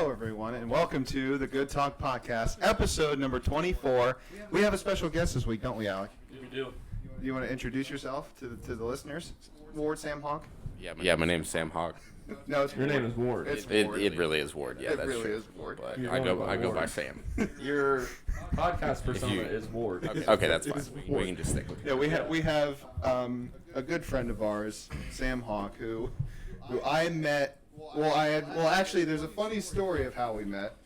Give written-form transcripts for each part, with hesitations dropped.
Hello, everyone, and welcome to the Good Talk Podcast, episode number 24. We have a special guest this week, don't we, Alec? We do. Do you want to introduce yourself to the listeners? Ward Sam Hawk? Yeah, my name's Sam Hawk. No, it's Your Ward. name is Ward. It's It Ward. really is Ward. Yeah, It that's really true. is Ward. But You're I going go by by Ward. Sam. Your podcast persona you- is Ward. Okay, that's It's fine. Ward. We can just stick with it. Yeah, we have a good friend of ours, Sam Hawk, who I met. Actually, there's a funny story of how we met,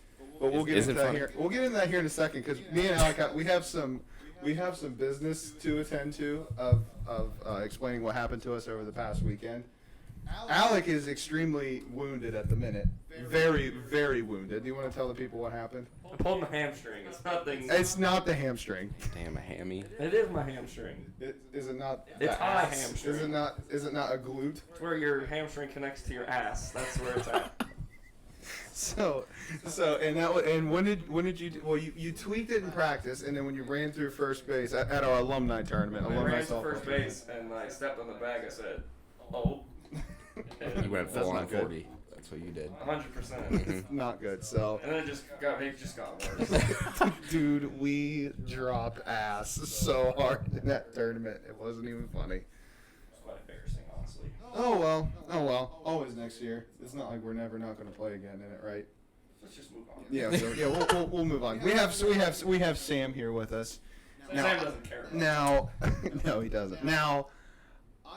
but we'll get Is into it that funny? here. We'll get into that here in a second because me and Alec, we have some business to attend to of explaining what happened to us over the past weekend. Alec is extremely wounded at the minute, very, very wounded. Do you want to tell the people what happened? I pulled my hamstring. It's nothing. It's not the hamstring. Damn, a hammy. It is my hamstring. Is it not? It's the my ass? hamstring. Is it not? Is it not a glute? It's where your hamstring connects to your ass. That's where it's at. And when did you? Well, you tweaked it in practice, and then when you ran through first base at our alumni tournament, I alumni ran to softball first tournament. base and I stepped on the bag. I said, "Oh." You went That's full not on good. 40. That's what you did. 100%. It's not good. So, And then it just got worse. dude, we dropped ass so hard in that tournament. It wasn't even funny. It's quite embarrassing, honestly. Oh well. Always next year. It's not like we're never not going to play again in it, right? Let's just move on. Yeah. So yeah, we'll move on. We have Sam here with us. Sam doesn't care. Now, no, he doesn't. Now,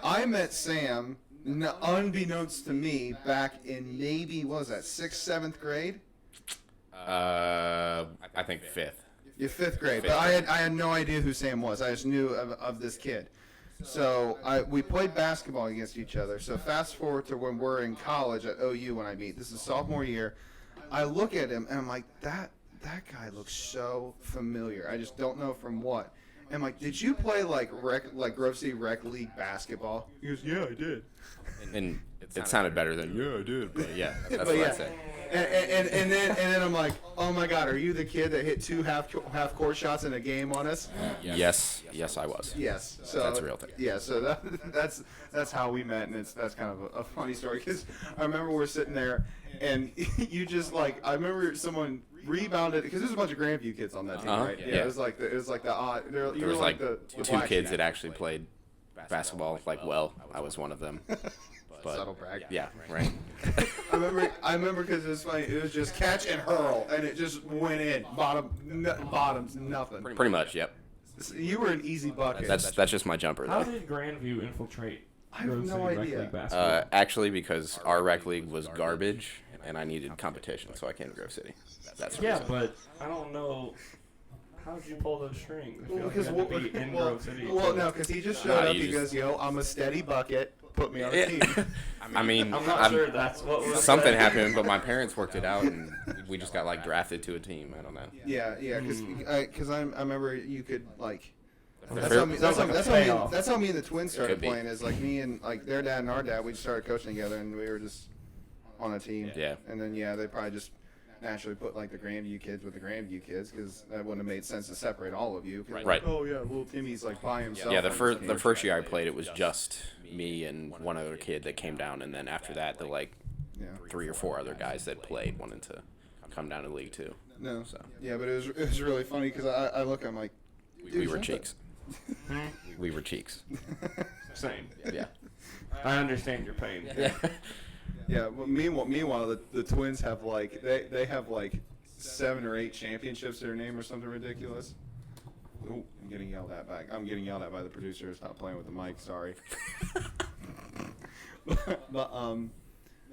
I met Sam, unbeknownst to me, back in maybe, what was that, 6th, 7th grade? I think fifth. Yeah, 5th grade. Fifth But I had no idea who Sam was. I just knew of this kid. So we played basketball against each other. So fast forward to when we're in college at OU when I meet. This is sophomore year. I look at him and I'm like, that guy looks so familiar. I just don't know from what. And I'm like, did you play like Grove City Rec League basketball? He goes, yeah, I did. And it sounded better than, yeah, I did. But yeah, that's But what yeah. I say. And then I'm like, oh my God, are you the kid that hit 2 half court shots in a game on us? Yes, I was. Yes. So That's a real thing. Yeah. So that's how we met, and that's kind of a funny story because I remember we're sitting there, and you just like I remember someone rebounded because there's a bunch of Grandview kids on that team, Uh-huh, right? yeah. It was like the odd. You There were was like the two black kids sheep. that actually played basketball like well. I was one of them. But Subtle brag. yeah, right. I remember because it was funny. It was just catch and hurl, and it just went in. Bottoms, nothing. Pretty much, yep. You were an easy bucket. That's just my jumper How though. did Grandview infiltrate I have Grove no City Rec idea. League basketball? Actually, because our rec league was garbage, and I needed competition, so I came to Grove City. That's the Yeah, reason. but I don't know. How did you pull those strings? I feel like Because you had to be in Grove City. no, because he just showed Nah, up. you He just- goes, "Yo, I'm a steady bucket. Put me on a team." Yeah. I mean, I'm not sure that's what was something said. happened, but my parents worked it out, and we just got like drafted to a team. I don't know. Yeah, because I remember you could like. That's Fair- how me, that's, how, Sounds like a that's, how me, payoff. that's how me and the twins started Could be. playing. Is like me and like their dad and our dad. We just started coaching together, and we were just on a team. Yeah. And then they probably just naturally put like the Grandview kids with the Grandview kids because that wouldn't have made sense to separate all of you. 'Cause, Right. Oh yeah, little Timmy's like by himself. Yeah, on the this team. first year I played, it was just me and one other kid that came down, and then after that, the like Yeah. 3 or 4 other guys that played wanted to come down to League Two. No. So Yeah, but it was really funny because I look, I'm like, we dude, were shut the- cheeks. We were cheeks. Same. Yeah. I understand your pain. Yeah. Well, meanwhile, the Twins have like they have like 7 or 8 championships to their name or something ridiculous. Ooh, I'm getting yelled at back. I'm getting yelled at by the producer. Stop playing with the mic. Sorry. but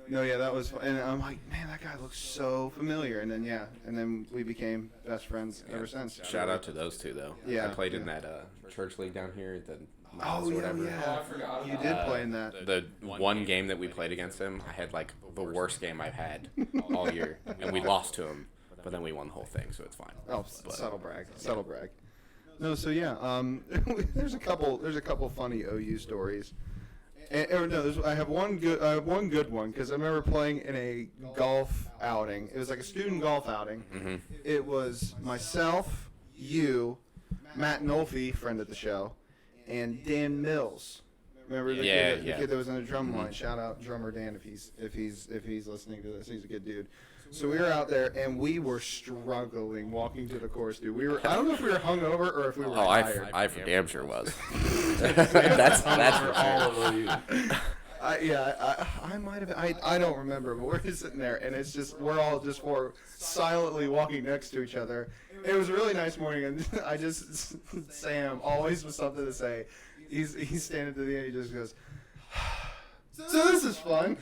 no, yeah, that was. And I'm like, man, that guy looks so familiar. And then we became best friends ever since. Shout out to those two though. Yeah, I played in yeah. that church league down here. The Oh Mounds or yeah, whatever. yeah. Oh, I forgot You about did that. play in that. The one game that we played against him, I had like the worst game I've had all year, and we lost to him, but then we won the whole thing, so it's fine. Oh, subtle brag. Subtle brag. No, so yeah, there's a couple funny OU stories. I have one good one because I remember playing in a golf outing. It was like a student golf outing. Mm-hmm. It was myself, you, Matt Nolfi, friend of the show, and Dan Mills. Remember the, Yeah, kid, yeah. the kid that was in the drum line? Mhm. Shout out drummer Dan if he's listening to this. He's a good dude. So we were out there, and we were struggling walking to the course, dude. I don't know if we were hungover or if we were tired. I for damn sure was. that's for all sure. of you. I might have. I don't remember, but we're just sitting there, and it's just we're all just silently walking next to each other. It was a really nice morning, and Sam always with something to say. He's standing to the end. He just goes, "So this is fun."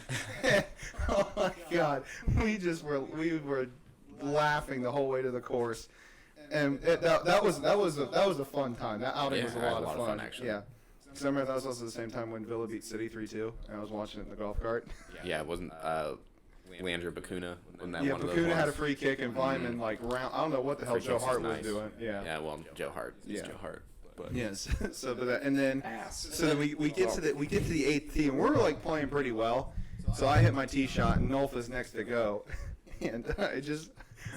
Oh my God, we were laughing the whole way to the course, and that was a fun time. That outing was a lot of fun actually. Yeah. Because I remember that was also the same time when Villa beat City 3-2, and I was watching it in the golf cart. Yeah, it wasn't Leandro Bacuna. Wasn't that Yeah, one of those Bacuna had a ones? free kick, and Vyman I don't know what the hell Free Joe kicks is Hart was nice. doing. Yeah. Yeah, well, Joe Hart. It's Yeah. Joe Hart. But Yes. And then we get to the eighth tee, and we're like playing pretty well. So I hit my tee shot, and Nolf is next to go, and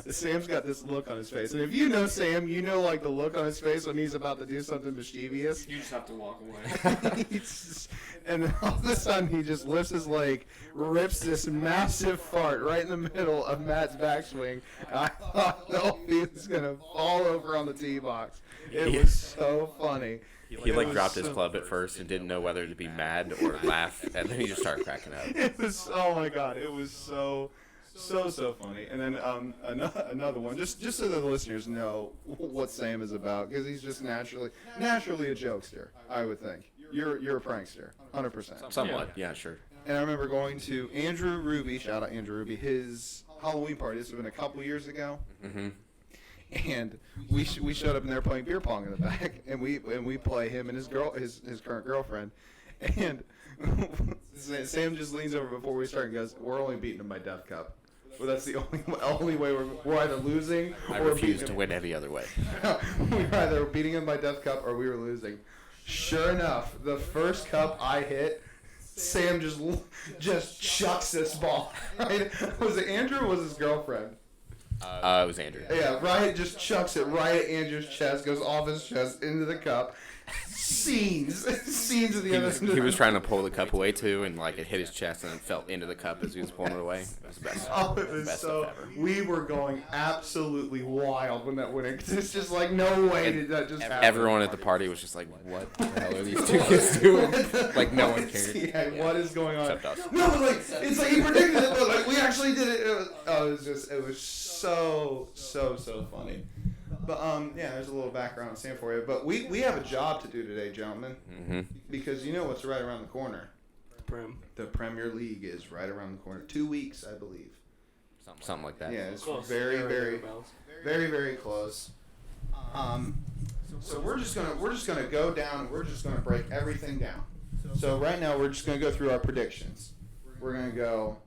Sam's got this look on his face, and if you know Sam, you know like the look on his face when he's about to do something mischievous. You just have to walk away. And then all of a sudden he just lifts his leg, rips this massive fart right in the middle of Matt's backswing. I thought Nolf was gonna fall over on the tee box. It was so funny. he like dropped his club at first and didn't know whether to be mad or laugh, and then he just started cracking up. It was, oh my God, it was so funny. And then another one, just so that the listeners know what Sam is about, because he's just naturally a jokester, I would think. You're a prankster, 100%. Somewhat, yeah, sure. And I remember going to Andrew Ruby, shout out Andrew Ruby, his Halloween party. This would have been a couple years ago. Mm-hmm. And we showed up and they're playing beer pong in the back, and we play him and his current girlfriend, and Sam just leans over before we start and goes, "We're only beating him by Death Cup." Well, that's the only way we're either losing I or refuse beating to him. win any other way. We were either beating him by Death Cup or we were losing. Sure enough, the first cup I hit, Sam just chucks this ball. Right? Was it Andrew or was his girlfriend? It was Andrew. Yeah, Ryan just chucks it right at Andrew's chest, goes off his chest into the cup. Scenes at the other end. He was trying to pull the cup away too, and like it hit his chest and it fell into the cup as he was pulling it away. It was the best. Oh, it was best so. stuff ever. We were going absolutely wild when that went in. 'Cause it's just like, no way did that just happen. Everyone at the party was just like, "What the hell are these two kids doing?" Like no one cared. Yeah, what is going on? Except us. No, but like it's like he predicted it, but like we actually did it. It was so funny. But yeah, there's a little background on Sam for you. But we have a job to do today, gentlemen, Mm-hmm. because you know what's right around the corner. Prim. The Premier League is right around the corner. 2 weeks, I believe. Something like that. Yeah, it's Close. very, There very, thereabouts. very, very close. So we're just gonna go down. We're just gonna break everything down. So right now we're just gonna go through our predictions. We're gonna go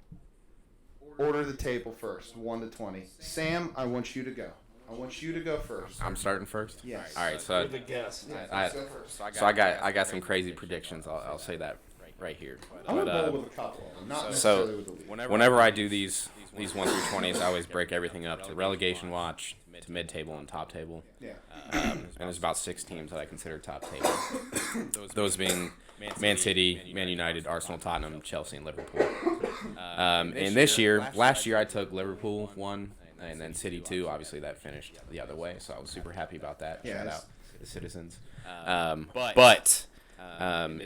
order the table first, 1 to 20. Sam, I want you to go. I want you to go first. I'm starting first. Yes. All right. So You're the guest. I got some crazy predictions. I'll say that right here. I'm gonna But, bowl with a couple of them, not so necessarily with the lead. whenever I do these 1 through 20s, I always break everything up to relegation watch, to mid table, and top table. Yeah. And there's about 6 teams that I consider top table. Those being Man City, Man United, Arsenal, Tottenham, Chelsea, and Liverpool. And last year I took Liverpool 1, and then City 2. Obviously that finished the other way, so I was super happy about that. Yes. Shout out to the citizens. But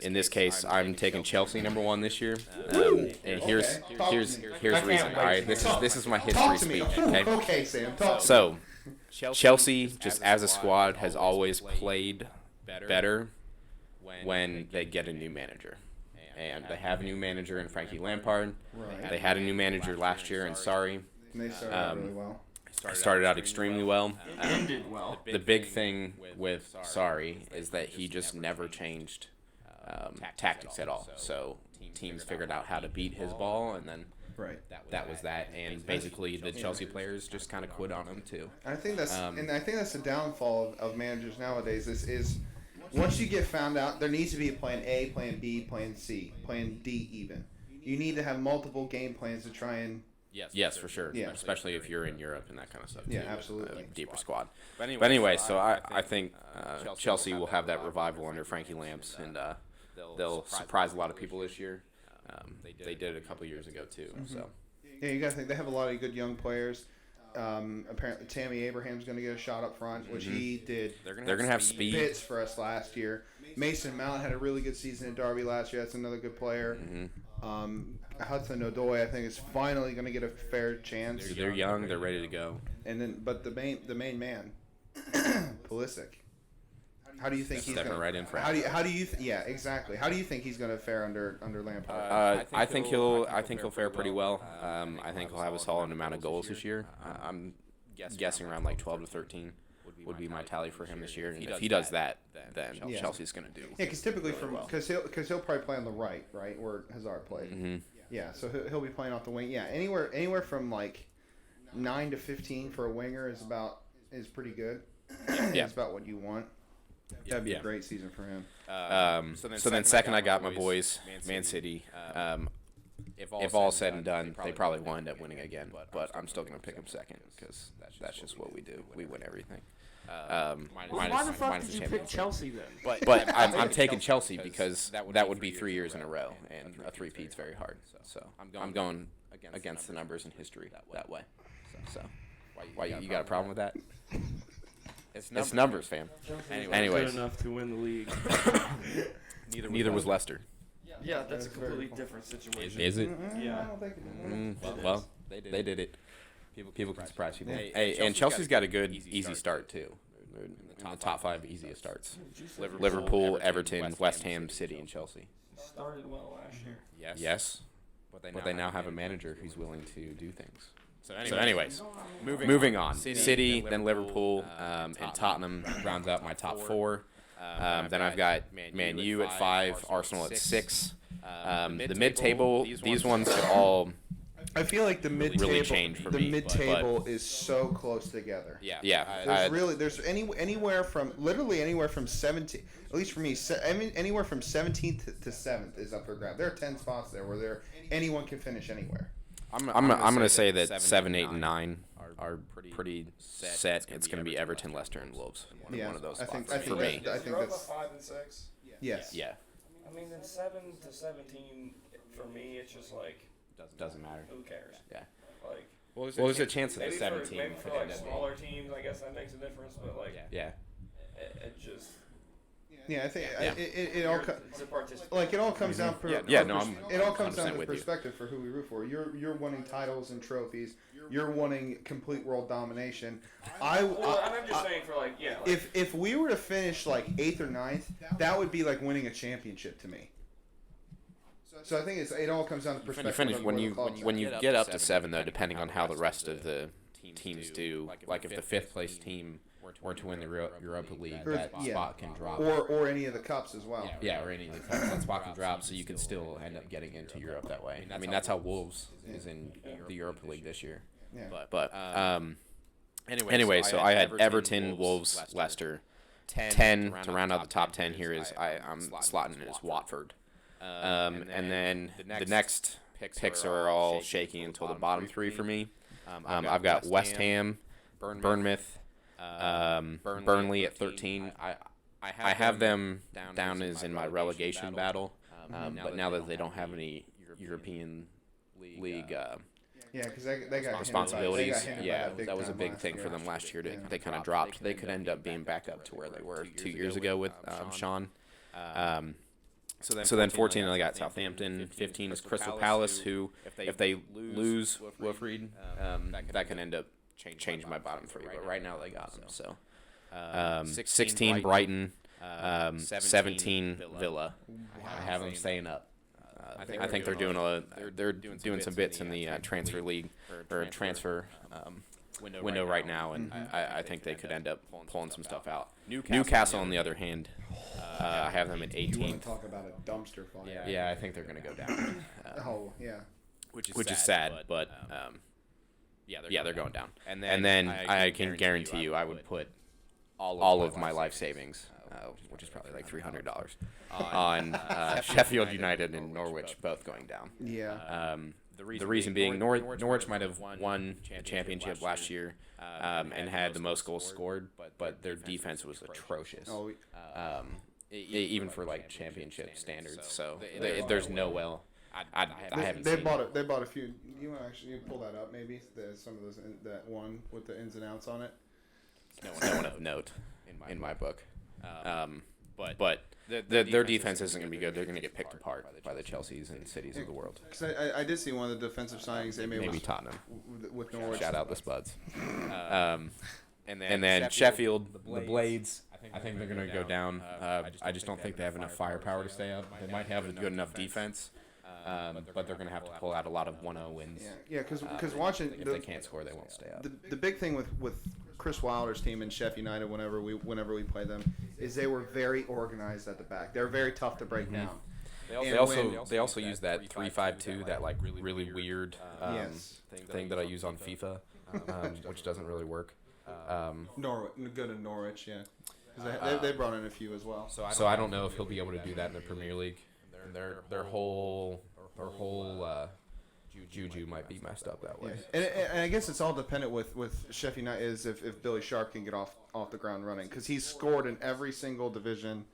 in this case, I'm taking Chelsea number 1 this year. And here's the reason. All right, this is my history Talk to me. speech. Okay. Okay, Sam. Talk to me. So, Chelsea, just as a squad, has always played better when they get a new manager. And they have a new manager in Frankie Lampard. Right. They had a new manager last year in Sarri. And they started out really well. Started out extremely well. Ended well. The big thing with Sarri is that he just never changed tactics at all. So teams figured out how to beat his ball, and then Right. that was that. And basically, the Chelsea players just kind of quit on him too. I think that's the downfall of managers nowadays. Is once you get found out, there needs to be a plan A, plan B, plan C, plan D even. You need to have multiple game plans to try and. Yes, for sure. Yeah. Especially if you're in Europe and that kind of stuff. Yeah, too, absolutely. a deeper squad. But anyway, so I think Chelsea will have that revival under Frankie Lamps, and they'll surprise a lot of people this year. They did it a couple years ago too. So Yeah, you got to think they have a lot of good young players. Apparently, Tammy Abraham's going to get a shot up front, which he did. They're gonna have speed. Bits for us last year. Mason Mount had a really good season at Derby last year. That's another good player. Hudson Odoi, I think, is finally going to get a fair chance. They're young. They're ready to go. And then, but the main man, Pulisic. How do you think he's Stepping going right in for How do you? Yeah, exactly. How do you think he's going to fare under Lampard? I think he'll fare pretty well. I think he'll have a solid amount of goals this year. I'm guessing around like 12 to 13 would be my tally for him this year. And if he does that, then Yeah. Chelsea's going to do. Yeah, because typically because he'll probably play on the right, where Hazard played. Mm-hmm. Yeah, so he'll be playing off the wing. Yeah, anywhere from like 9 to 15 for a winger is pretty good. Yeah. It's about what you want. That'd be a great season for him. So then second, I got my boys, Man City. If all said and done, they probably will end up winning again. But I'm still going to pick them second because that's just what we do. We win everything. Why the fuck did you pick Chelsea then? But I'm taking Chelsea because that would be 3 years in a row, and a three-peat's very hard. So I'm going against the numbers in history that way. So why you got a problem with that? It's numbers, fam. Anyways, Good enough to win the league. neither was Leicester. Yeah, that's a completely different situation. Is it? Yeah. I don't think Well, they did it. People can surprise people. Hey, and Chelsea's got a good, easy start too. They're in the top 5 easiest starts. Liverpool, Everton, West Ham, City, and Chelsea. Started well last year. Yes, but they now have a manager who's willing to do things. So anyways, moving on. City, then Liverpool, and Tottenham rounds out my top 4. Then I've got Man U at 5, Arsenal at 6. The mid-table, these ones could all I feel like the mid-table really change for me. mid-table is so close together. Yeah. There's anywhere from 17, at least for me, anywhere from 17th to 7th is up for grab. There are 10 spots there where anyone can finish anywhere. I'm gonna say that 7, 8, and 9 are pretty set. It's gonna be Everton, Leicester, and Wolves. One of those spots for me. I think that's 5 and 6. yes. Yeah, I mean, then 7 to 17 for me, it's just like doesn't matter. who cares? Yeah. Like Well, there's a chance that maybe the 17 maybe could for like end up being. smaller teams, I guess that makes a difference. But like, Yeah. it just Yeah, I think Yeah. it all it's a participant. like it all comes down for Yeah, no, it all comes down 100% to with you. perspective for who we root for. You're wanting titles and trophies. You're wanting complete world domination. Well, I'm just saying for like like, If we were to finish like 8th or 9th, that would be like winning a championship to me. So I think it all comes down to perspective. You finish of when where the you club's at. when you get up to 7 though, depending on how the rest of the teams do. Like if the 5th place team were to win the Europa League, Or- that yeah. spot can drop. or any of the cups as well. Yeah, or any of the cups, that spot can drop, so you can still end up getting into Europe that way. I mean, that's how Wolves is in the Europa League this year. Yeah. But anyway, so I had Everton, Wolves, Leicester. 10 to round out the top 10 here is I'm slotting it as Watford. And then the next picks are all shaky until the bottom 3 for me. I've got West Ham, Bournemouth, Burnley at 13. I have them down as in my relegation battle, but now that they don't have any European League Yeah, because they got responsibilities, hindered by big that was a time big last thing year. for them last year. They kind of dropped. They could end up being back up to where they were 2 years ago with Sean. So then 14, I got Southampton. 15 is Crystal Palace, who, if they lose Wilfried, that can end up changing my bottom 3. But right now they got them. So 16 Brighton, 17 Villa. I have them staying up. I think they're doing some bits in the transfer league or transfer window right now, and I think they could end up pulling some stuff out. Newcastle, on the other hand, I have them at 18th. Talk about a dumpster fire. Yeah, I think they're going to go down. Oh yeah. Which is sad, but yeah, they're going down. And then I can guarantee you, I would put all of my life savings, which is probably like $300, on Sheffield United and Norwich both going down. Yeah. The reason being, Norwich might have won the championship last year and had the most goals scored, but their defense was atrocious. Oh, Even for like championship standards. So there's no way. I haven't they seen bought it. They bought a few You want to actually pull that up, maybe some of those that one with the ins and outs on it. No one of note in my book. But their defense isn't going to be good. They're going to get picked apart by the Chelseas and Cities of the world. Because I did see one of the defensive signings they made Maybe was Tottenham. with Norwich. Shout out the Spuds. And then Sheffield, the Blades. I think they're going to go down. I just don't think they have enough firepower to stay up. They might have a good enough defense, but they're going to have to pull out a lot of 1-0 wins. Yeah, because watching If they can't score, they won't stay up. the big thing with Chris Wilder's team and Sheffield United whenever we play them is they were very organized at the back. They're very tough to break down. They also use that 3-5-2, that like really weird thing that I use on FIFA, which doesn't really work. Norwich, go to Norwich, yeah. 'Cause they brought in a few as well. So I don't know if he'll be able to do that in the Premier League. Their whole juju might be messed up that way. And I guess it's all dependent with Sheffield United is if Billy Sharp can get off the ground running, because he's scored in every single division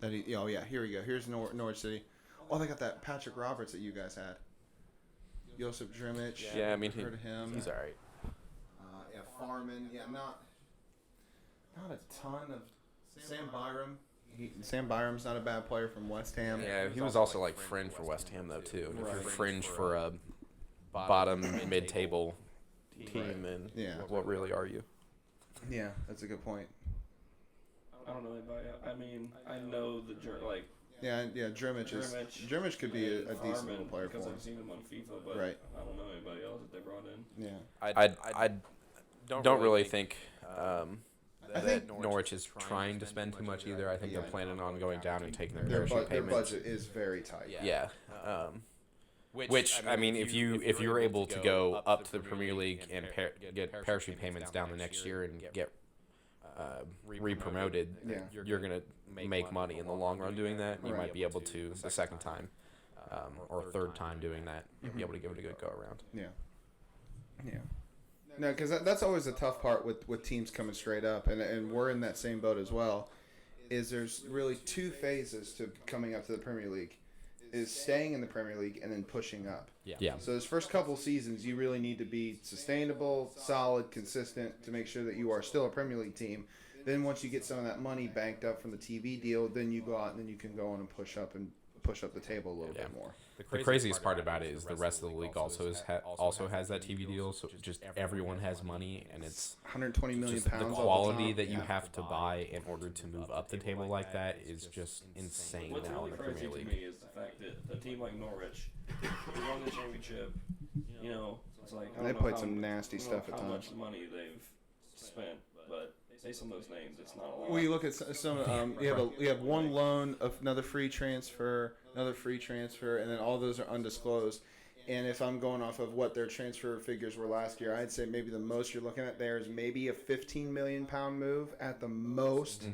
that he. Oh yeah, here we go. Here's Norwich City. Oh, they got that Patrick Roberts that you guys had. Joseph Drimich. Yeah, I mean heard of him. he's all right. Yeah, Farman. Yeah, not a ton of Sam Byram. Sam Byram's not a bad player from West Ham. Yeah, he was also like fringe for West Ham though too. And if you're fringe for a bottom mid-table team, then what really are you? Yeah, that's a good point. I don't know anybody. I mean, I know the Yeah, Drimich could be a decent little player for because him. I've seen him on FIFA, but Right. I don't know anybody else that they brought in. Yeah. I don't really think I think Norwich is trying to spend too much either. I think they're planning on going down and taking their their parachute their payments. budget is very tight. Yeah. Which I mean, if you're able to go up to the Premier League and get parachute payments down the next year and get re-promoted, you're gonna make money in the long run doing that. You might be able to the second time or third time doing that. You'll be able to give it a good go around. Yeah. No, because that's always the tough part with teams coming straight up, and we're in that same boat as well. Is there's really two phases to coming up to the Premier League, is staying in the Premier League and then pushing up. Yeah. So those first couple seasons, you really need to be sustainable, solid, consistent to make sure that you are still a Premier League team. Then once you get some of that money banked up from the TV deal, then you go out and then you can go on and push up the table a little bit more. The craziest part about it is the rest of the league also has that TV deal, so just everyone has money, and it's 120 million just pounds. the quality that you have to buy in order to move up the table like that is just insane What's now really in the crazy Premier to League. me is the fact that a team like Norwich, who won the championship, it's like I They don't know played how- some nasty I don't stuff know at how times. much money they've spent, but say some of those names, it's not a lot. Well, you look at some. You have one loan, another free transfer, and then all those are undisclosed. And if I'm going off of what their transfer figures were last year, I'd say maybe the most you're looking at there is maybe a 15 million pound move at the most.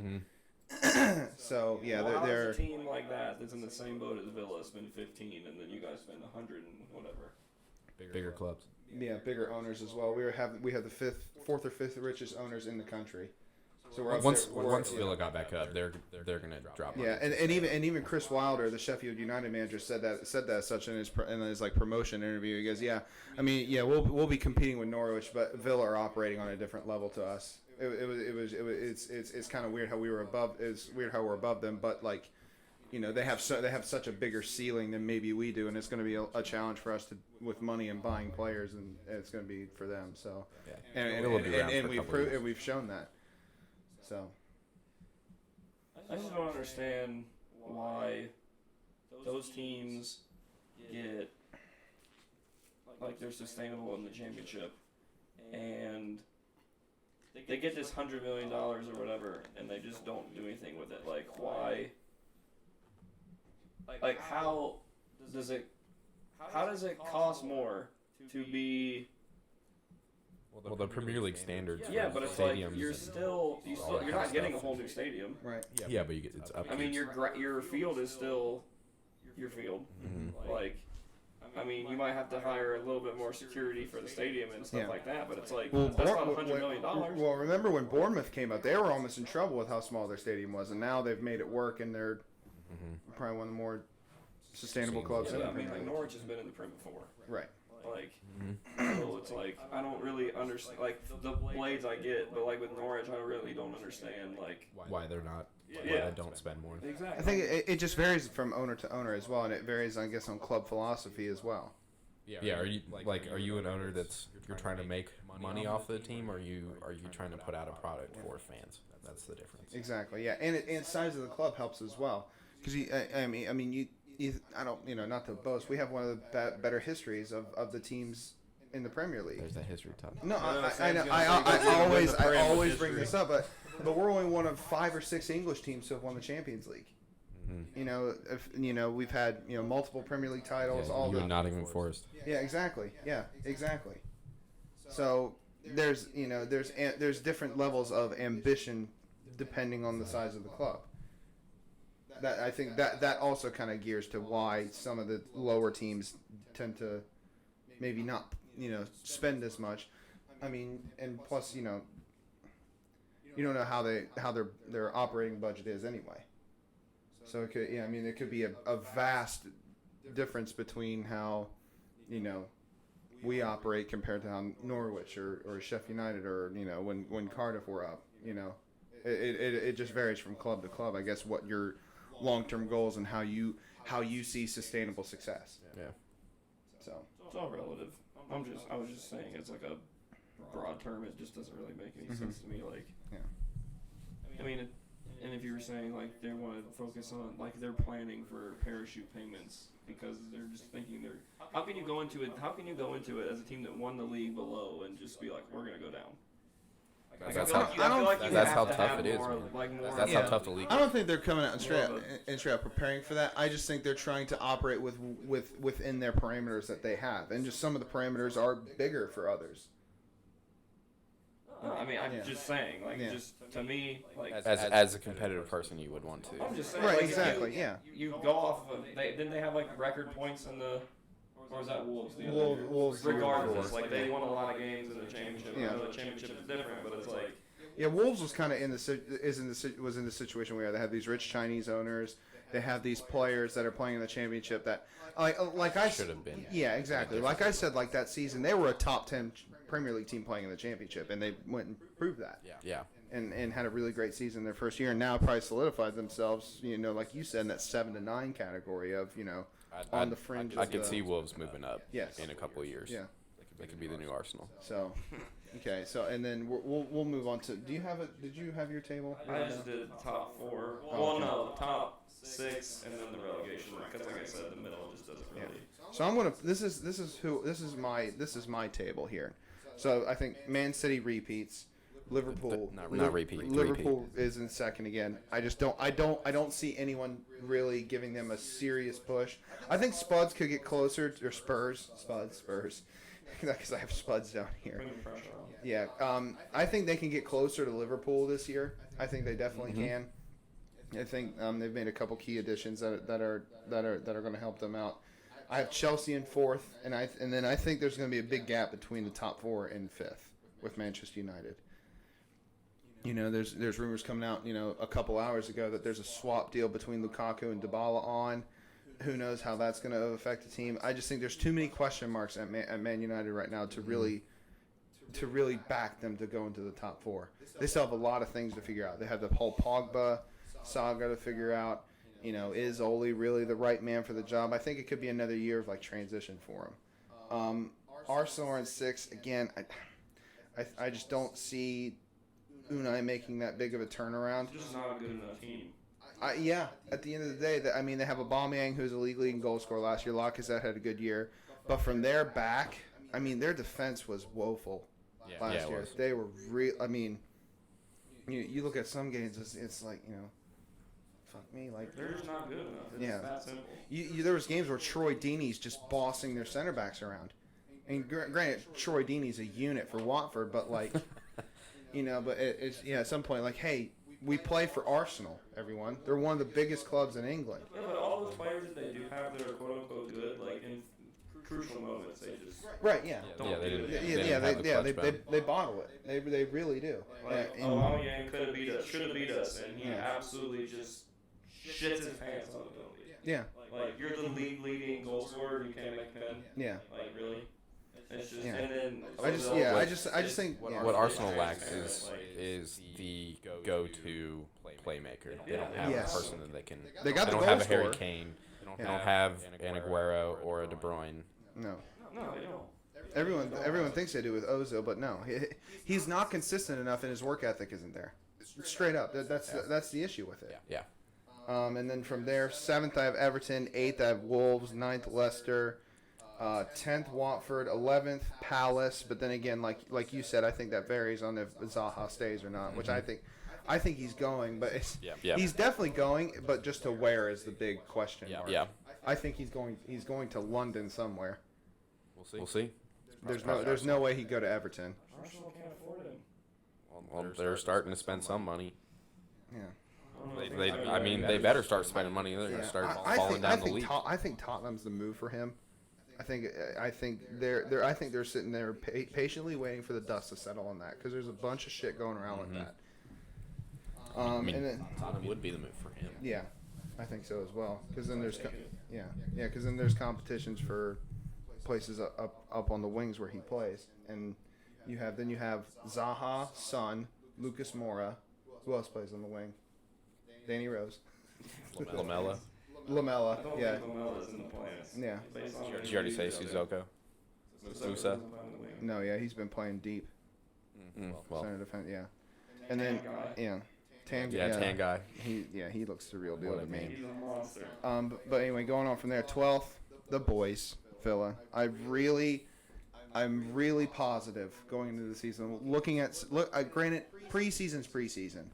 So yeah, Well, how they're does a team like that's in the same boat as Villa spend 15, and then you guys spend 100 and whatever. Bigger clubs. bigger owners as well. We have the fourth or fifth richest owners in the country. So we're up Once there, we're- Villa got back up, they're gonna drop. Yeah, and even Chris Wilder, the Sheffield United manager, said that as such in his like promotion interview. He goes, "Yeah, I mean, yeah, we'll be competing with Norwich, but Villa are operating on a different level to us. It's kind of weird how we were above. It's weird how we're above them, but like, they have such a bigger ceiling than maybe we do, and it's going to be a challenge for us with money and buying players, and it's going to be for them. So, Yeah. and Villa will be around for a couple years. we've shown that. So. I just don't understand why those teams get like they're sustainable in the championship, and they get this $100 million or whatever, and they just don't do anything with it. Like why? Like how does it cost more to be? Well, the Premier League standards. Yeah, for but it's stadiums like you're not getting a whole new stadium. Right. Yeah, but it's up. I mean, your field is still your field. Mm-hmm. Like, I mean, you might have to hire a little bit more security for the stadium and stuff Yeah. like that, but it's like Well, that's not $100 million. Well, remember when Bournemouth came out, they were almost in trouble with how small their stadium was, and now they've made it work, and they're probably one of the more sustainable clubs in Yeah, the I mean, Premier like League. Norwich has been in the Prem before. Right. Like, so it's like I don't really understand. Like the Blades I get, but like with Norwich, I really don't understand. Like, Why they're not? Why Yeah. they don't spend more? exactly. I think it just varies from owner to owner as well, and it varies, I guess, on club philosophy as well. Yeah. Are you are you an owner that's you're trying to make money off the team, or are you trying to put out a product for fans? That's the difference. Exactly, yeah, and size of the club helps as well, because I mean, I don't, not to boast, we have one of the better histories of the teams in the Premier League. There's that history talk. No, I know. Sam's gonna say I because they win always the Prem with always bring history. this up, but we're only one of 5 or 6 English teams to have won the Champions League. We've had multiple Premier League titles. all you the and Nottingham Forest. Yeah, exactly. Yeah, exactly. So there's different levels of ambition depending on the size of the club. That I think that also kind of gears to why some of the lower teams tend to maybe not spend as much. I mean, and plus you don't know how their operating budget is anyway. So it could it could be a vast difference between how we operate compared to how Norwich or Sheffield United or when Cardiff were up. It just varies from club to club. I guess what your long-term goals and how you see sustainable success. Yeah. So It's all relative. I was just saying it's like a broad term. It just doesn't really make any sense to me. Like, Yeah. I mean, and if you were saying like they want to focus on like they're planning for parachute payments because they're just thinking how can you go into it as a team that won the league below and just be like we're gonna go down. Like, That's I how- feel like you that's have how to tough have it is, more, man. like more. That's Yeah. how tough the league I is. don't think they're coming out and straight More up, of preparing for that. I just think they're trying to operate within their parameters that they have, and just some of the parameters are bigger for others. No, I mean, I'm Yeah. just saying, like, Yeah. just to me, like, As a competitive person, you would want to. I'm just saying, Right, like, if exactly, yeah. You go off of didn't they have like record points in the, or was that Wolves? The other year? Wolves the year Regardless, before. like they won a lot of games in the championship. Yeah. I know the championship is different, but it's like Yeah, Wolves was kind of was in the situation where they have these rich Chinese owners. They have these players that are playing in the championship that, like I Should have been. Yeah, exactly. Like I said, like that season, they were a top 10 Premier League team playing in the championship, and they went and proved that. Yeah. And had a really great season their first year, and now probably solidified themselves, like you said, in that 7 to 9 category of, on the fringe. I of could the- see Wolves moving up. Yes. In a couple of years. Yeah. They could be the new Arsenal. So, okay. So, and then we'll move on to. Did you have your table? I just did the top 4. Oh, Well, okay. no, top 6, and then the relegation. Because like I said, the middle just doesn't really. So I'm gonna. This is my table here. So I think Man City repeats. Liverpool. But not repeat, Liverpool is in second again. I just don't. I don't see anyone really giving them a serious push. I think Spuds could get closer, or Spurs. Spurs. Because I have Spuds down here. Putting pressure on. Yeah. I think they can get closer to Liverpool this year. I think they definitely can. I think they've made a couple key additions that are going to help them out. I have Chelsea in 4th, and then I think there's going to be a big gap between the top 4 and 5th with Manchester United. There's rumors coming out, a couple hours ago that there's a swap deal between Lukaku and Dybala on. Who knows how that's going to affect the team? I just think there's too many question marks at Man United right now to really back them to go into the top 4. They still have a lot of things to figure out. They have the whole Pogba saga to figure out. Is Ole really the right man for the job? I think it could be another year of transition for him. Arsenal are in 6 again. I just don't see Unai making that big of a turnaround. Just not a good enough team. Yeah, at the end of the day, they have Aubameyang, who's a league leading goal scorer last year. Lacazette had a good year. But from their back, their defense was woeful last it year. was. They were real. You look at some games, it's like, fuck me. They're just not good enough. It's Yeah. that simple. There was games where Troy Deeney's just bossing their center backs around. And granted, Troy Deeney's a unit for Watford, but but it's at some point hey, we play for Arsenal, everyone. They're one of the biggest clubs in England. Yeah, but all those players that they do have that are quote unquote good, in crucial moments, they just Right? Yeah. Yeah, they didn't. They bottle it. They really do. And- Aubameyang could have beat us, should have beat us, and he absolutely just shits his pants on the penalty. yeah. You're the league leading goal scorer, and you can't make a pen. Yeah. Really? It's just, Yeah. and then I just think What Arsenal lacks is the go-to playmaker. They don't have Yes. a person that they can. They got They the don't goal have a Harry scorer. Kane. They Yeah. don't have an Aguero or a De Bruyne. no. no, they don't. Everyone thinks they do with Ozil, but no, he's not consistent enough, and his work ethic isn't there. Straight up, that's the issue with it. Yeah. And then from there, 7th I have Everton, 8th I have Wolves, 9th Leicester, 10th Watford, 11th Palace. But then again, like you said, I think that varies on if Zaha stays or not. Which I think he's going, but Yeah. he's definitely going. But just to where is the big question mark. Yeah. I think he's going to London somewhere. We'll see. There's no way he'd go to Everton. Arsenal can't afford him. Well, they're starting to spend some money. Yeah. I mean, they better start spending money. They're going to start falling down the league. I think Tottenham's the move for him. I think they're sitting there patiently waiting for the dust to settle on that because there's a bunch of shit going around with that. I mean, and then, Tottenham would be the move for him. yeah, I think so as well. Because then because then there's competitions for places up on the wings where he plays, and you have Zaha, Son, Lucas Moura. Who else plays on the wing? Danny Rose, Lamella. Lamella. I don't Yeah, think Lamella's in the plans. yeah. Based on Did you already say Sissoko? Musa? No, yeah, he's been playing deep. Well, Center defense, yeah. And then Guy. Tan guy. He looks the real deal What to a me. He's a monster. But anyway, going on from there, 12th, the boys, Villa. I'm really positive going into the season. Granted, preseason's preseason,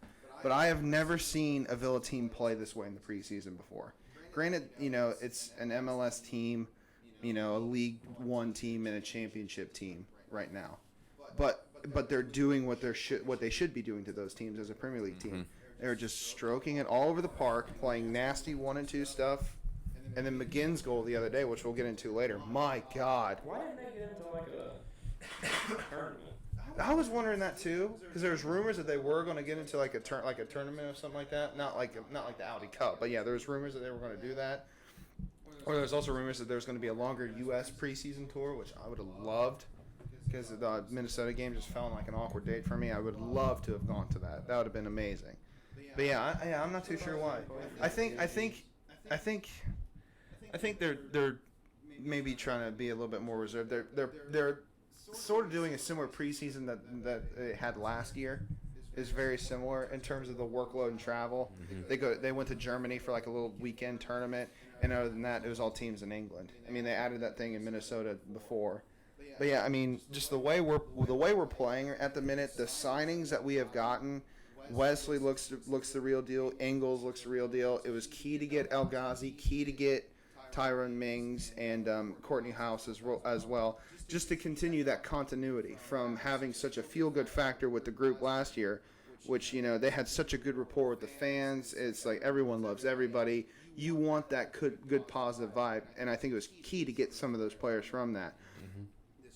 but I have never seen a Villa team play this way in the preseason before. Granted, it's an MLS team, a League One team and a championship team right now, but they're doing what they should be doing to those teams as a Premier League team. They're just stroking it all over the park, playing nasty 1 and 2 stuff. And then McGinn's goal the other day, which we'll get into later. My God. Why didn't they get into like a tournament? I was wondering that too, because there's rumors that they were going to get into like a tournament or something like that. Not like the Audi Cup, but yeah, there was rumors that they were going to do that. Or there's also rumors that there's going to be a longer U.S. preseason tour, which I would have loved, because the Minnesota game just fell on like an awkward date for me. I would love to have gone to that. That would have been amazing. But yeah, I'm not too sure why. I think they're maybe trying to be a little bit more reserved. They're sort of doing a similar preseason that they had last year. Is very similar in terms of the workload and travel. They went to Germany for like a little weekend tournament, and other than that, it was all teams in England. I mean, they added that thing in Minnesota before. But yeah, I mean, just the way we're playing at the minute, the signings that we have gotten. Wesley looks the real deal. Engels looks the real deal. It was key to get El Ghazi, key to get Tyrone Mings and Courtney House as well, just to continue that continuity from having such a feel-good factor with the group last year, which, they had such a good rapport with the fans. It's like everyone loves everybody. You want that good positive vibe, and I think it was key to get some of those players from that.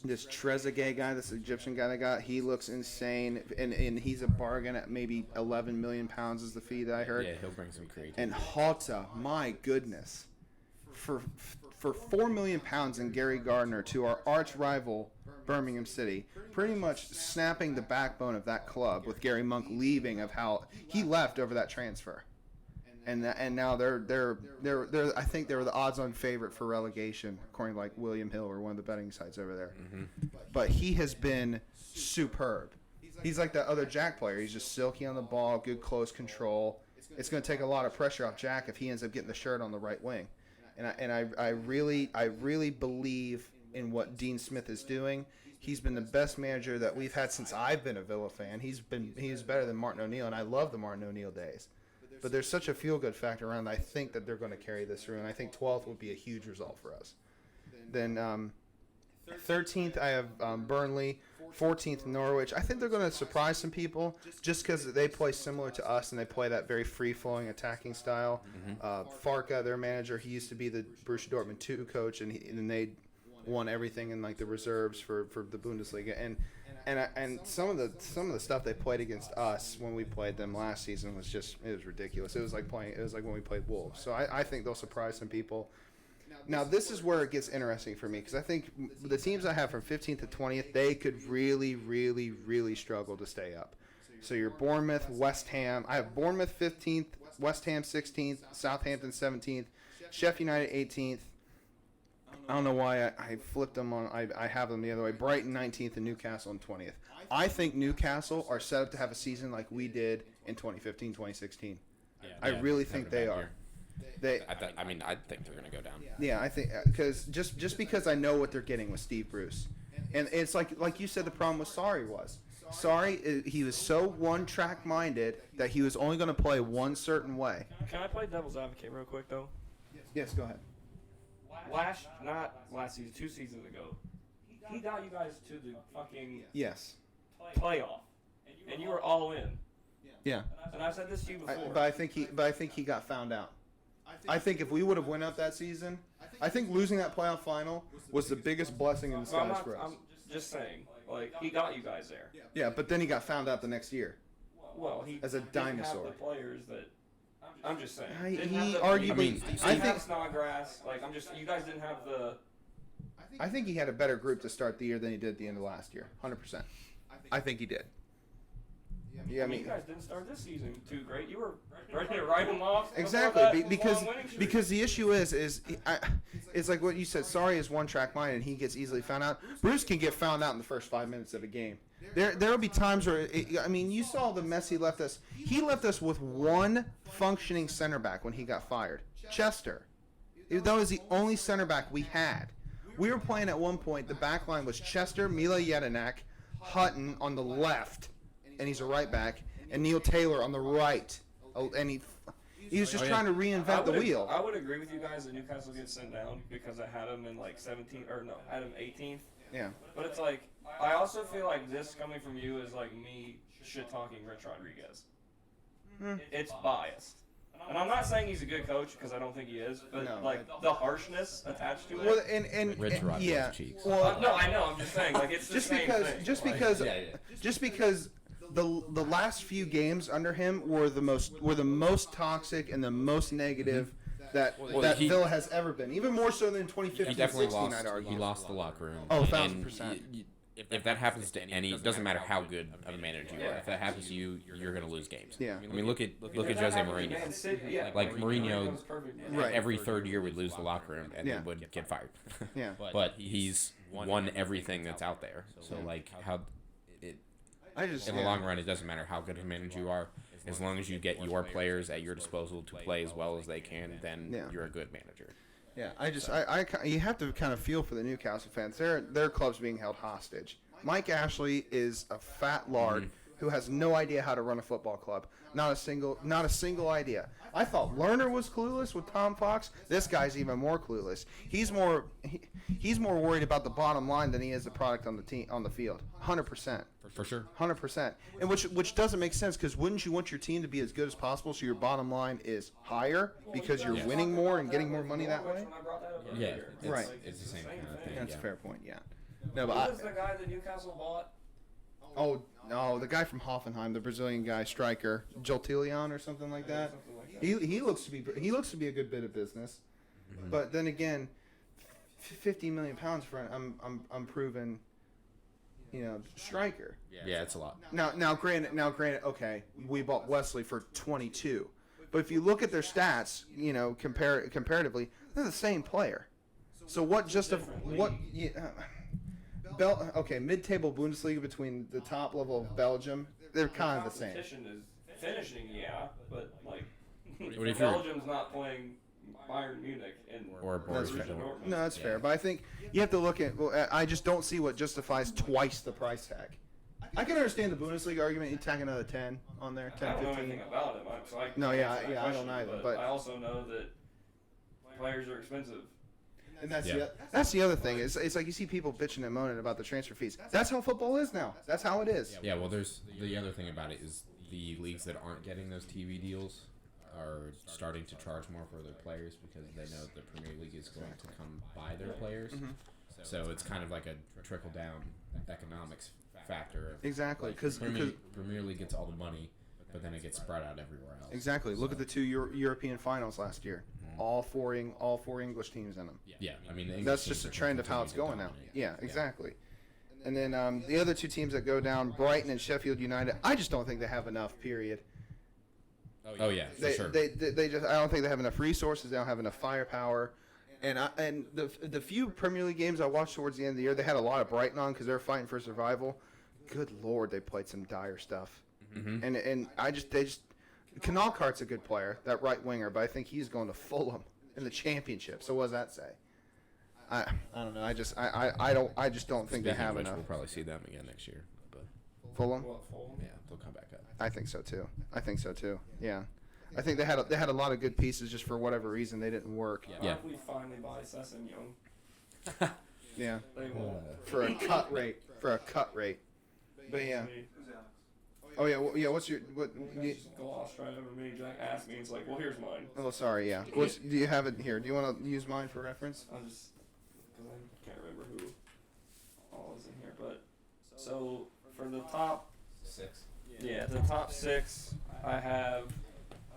This Trezeguet guy, this Egyptian guy they got, he looks insane, and he's a bargain at maybe 11 million pounds is the fee that I heard. Yeah, he'll bring some creativity. And Hota, my goodness, for 4 million pounds and Gary Gardner to our arch rival Birmingham City, pretty much snapping the backbone of that club with Gary Monk leaving, of how he left over that transfer. And now they're I think they were the odds-on favorite for relegation, according to like William Hill or one of the betting sites over there. But he has been superb. He's like that other Jack player. He's just silky on the ball, good close control. It's going to take a lot of pressure off Jack if he ends up getting the shirt on the right wing. And I really believe in what Dean Smith is doing. He's been the best manager that we've had since I've been a Villa fan. He's better than Martin O'Neill, and I love the Martin O'Neill days. But there's such a feel-good factor around. I think that they're going to carry this through, and I think 12th would be a huge result for us. Then 13th, I have Burnley. 14th, Norwich. I think they're going to surprise some people just because they play similar to us, and they play that very free-flowing attacking style. Farka, their manager, he used to be the Borussia Dortmund 2 coach, and they won everything in like the reserves for the Bundesliga. And some of the stuff they played against us when we played them last season was ridiculous. It was like when we played Wolves. So I think they'll surprise some people. Now this is where it gets interesting for me because I think the teams I have from 15th to 20th, they could really, really, really struggle to stay up. So you're Bournemouth, West Ham. I have Bournemouth 15th, West Ham 16th, Southampton 17th, Sheffield United 18th. I don't know why I flipped them on. I have them the other way. Brighton 19th and Newcastle in 20th. I think Newcastle are set up to have a season like we did in 2015, 2016. I really think they are. I mean, I think they're going to go down. Yeah, I think because just because I know what they're getting with Steve Bruce, and it's like you said, the problem with Sarri was he was so one-track minded that he was only going to play one certain way. Can I play devil's advocate real quick though? Yes, go ahead. Not last season, 2 seasons ago, he got you guys to the fucking Yes. playoff, and you were all in. Yeah. And I've said this to you before. But I think he got found out. I think if we would have went up that season, I think losing that playoff final was the biggest blessing in disguise for us. I'm just saying, like, he got you guys there. Yeah, but then he got found out the next year. Well, he As a didn't dinosaur. have the players that. I'm just saying. He Didn't have the- arguably. I mean, Didn't I have think Snodgrass. Like, you guys didn't have the. I think he had a better group to start the year than he did at the end of last year. 100%. I think he did. Yeah, I You mean guys didn't start this season too great. You were ready to write them off. before exactly that because long winning streak. because the issue is it's like what you said. Sorry is one track mind and he gets easily found out. Bruce can get found out in the first 5 minutes of a game. There'll be times where I mean you saw the mess he left us. He left us with one functioning center back when he got fired. Chester. That was the only center back we had. We were playing at one point. The back line was Chester, Mila Jedinak, Hutton on the left, and he's a right back, and Neil Taylor on the right. Oh, and he was just trying to reinvent the wheel. I would agree with you guys that Newcastle gets sent down because I had him in like 17th or no, I had him 18th. Yeah. But it's like I also feel like this coming from you is like me shit talking Rich Rodriguez. It's biased. And I'm not saying he's a good coach because I don't think he is, but No, like the harshness attached to it. Well, and Rich Rodgers' yeah. cheeks. Well, No, I know. I'm just saying, like it's the just same because thing. just because the last few games under him were the most toxic and the most negative that Villa has ever been. Even more so than 2015, He definitely 16, lost. I'd argue. He lost the locker room. Oh, And 1000%. If that happens to any, it doesn't matter how good of a manager you are. If that happens to you, you're going to lose games. Yeah. I mean, look at Jose Mourinho. Like Mourinho, Right. every third year would lose the locker room and Yeah. then would get fired. Yeah. But he's won everything that's out there. So like how it I just in the long run, it doesn't matter how good of a manager you are. As long as you get your players at your disposal to play as well as they can, then Yeah. you're a good manager. Yeah, you have to kind of feel for the Newcastle fans. Their club's being held hostage. Mike Ashley is a fat lard who has no idea how to run a football club. Not a single idea. I thought Lerner was clueless with Tom Fox. This guy's even more clueless. He's more worried about the bottom line than he is the product on the field. 100%. For sure. 100%. And which doesn't make sense because wouldn't you want your team to be as good as possible so your bottom line is higher because you're winning more and getting more money that way? Yeah, it's, Right. It's the same kind of thing. That's yeah. a fair point. Yeah. No, Who but was the guy that Newcastle bought? oh no, the guy from Hoffenheim, the Brazilian guy, striker, Joltilion or something like that. He looks to be a good bit of business, but then again, 50 million pounds for an unproven, striker. Yeah, it's a lot. Now, granted, okay, we bought Wesley for 22, but if you look at their stats, comparatively, they're the same player. So what mid-table Bundesliga between the top level of Belgium, they're kind of the same. Competition is finishing, yeah, but like What if you're- Belgium's not playing Bayern Munich and Or Boris Borussia Dortmund. Dortmund. No, that's fair, but I think you have to look at. Well, I just don't see what justifies twice the price tag. I can understand the Bundesliga argument. You tack another 10 on there, I 10, don't know 15. anything about him, so I No, can't yeah, answer that I don't question, either, but- I also know that players are expensive. And that's Yeah. that's the other thing. It's like you see people bitching and moaning about the transfer fees. That's how football is now. That's how it is. Yeah, well, there's the other thing about it is the leagues that aren't getting those TV deals are starting to charge more for their players because they know the Premier League is going to come buy their players. So it's kind of like a trickle down economics factor. Exactly, because Premier League gets all the money, but then it gets spread out everywhere else. Exactly. Look at the two European finals last year. All four English teams in them. Yeah, I mean, the English That's teams just a are trend of how continue it's to going now. dominate. Yeah, exactly. And then the other two teams that go down, Brighton and Sheffield United, I just don't think they have enough, period. Oh yeah, for They, sure. they just, I don't think they have enough resources. They don't have enough firepower. And the few Premier League games I watched towards the end of the year, they had a lot of Brighton on because they're fighting for survival. Good Lord, they played some dire stuff. Mhm. And Knockaert's a good player, that right winger, but I think he's going to Fulham in the Championship. So what does that say? I don't know. I just don't think they Speaking of have which, enough. We'll probably see them again next year. But Fulham. yeah, they'll come back up. I think so too. Yeah. I think they had a lot of good pieces. Just for whatever reason, they didn't work. What Yeah. if we finally buy Sesson Young? Yeah. They won't. For a cut rate. But yeah. Oh yeah. Yeah. What's your what? You guys just gloss right over me. Jack asked me. It's like, well, here's mine. Oh, sorry. Yeah. Do you have it here? Do you want to use mine for reference? I'll just because I can't remember who all is in here. But so for the top, 6. yeah, the top 6, I have.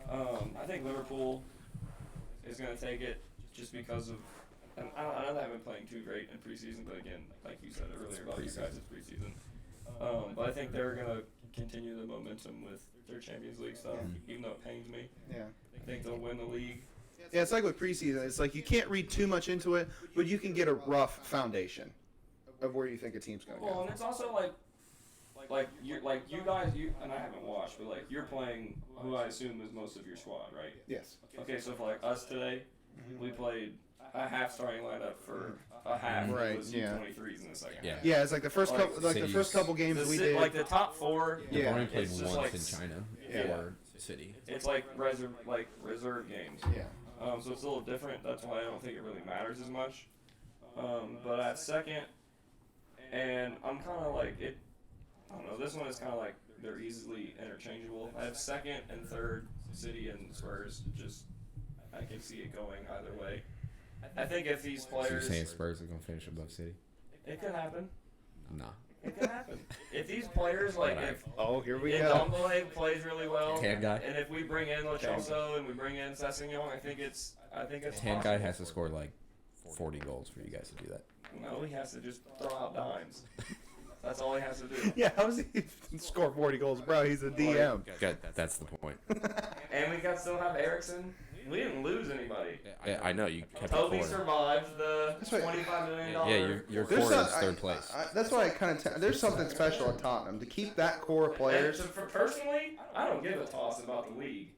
I think Liverpool is going to take it just because of. And I know they haven't been playing too great in preseason, but again, like you said earlier about you guys, it's preseason. But I think they're going to continue the momentum with their Champions League stuff, even though it pains me. Yeah. I think they'll win the league. Yeah. It's like with preseason. It's like you can't read too much into it, but you can get a rough foundation of where you think a team's going to Well, go. and it's also like you guys, and I haven't watched, but like you're playing who I assume is most of your squad, right? Yes. Okay, so for like us today, we played a half starting lineup for a half. Right, It was yeah. U23s in the second Yeah. half. Yeah. It's like the first Like couple, like the Cities. first couple games we did. Like the top 4. They've Yeah. only played It's just once like in China Yeah. for City. It's like reserve games. Yeah. So it's a little different. That's why I don't think it really matters as much. But at second, and I'm kind of like it. I don't know. This one is kind of like they're easily interchangeable. I have second and third, City and Spurs. Just I can see it going either way. I think if these So you're players, saying Spurs are gonna finish above City? it could happen. Nah. It could happen. If these players if Oh, here we Ndombele plays really well, Tan guy. and if we bring in Lo Celso and we bring in Sessegnon, I think it's Tan guy possible. has to score like 40 goals for you guys to do that. No, he has to just throw out dimes. That's all he has to do. Yeah. How does he score 40 goals, bro? He's a DM. Good. That's the point. And we still have Ericsson. We didn't lose anybody. Yeah, I know you kept Toby it core. survived the That's right. $25 million. Yeah, your There's core some- is third place. That's why I kind of. There's something special at Tottenham to keep that core of players. And personally, I don't give a toss about the league.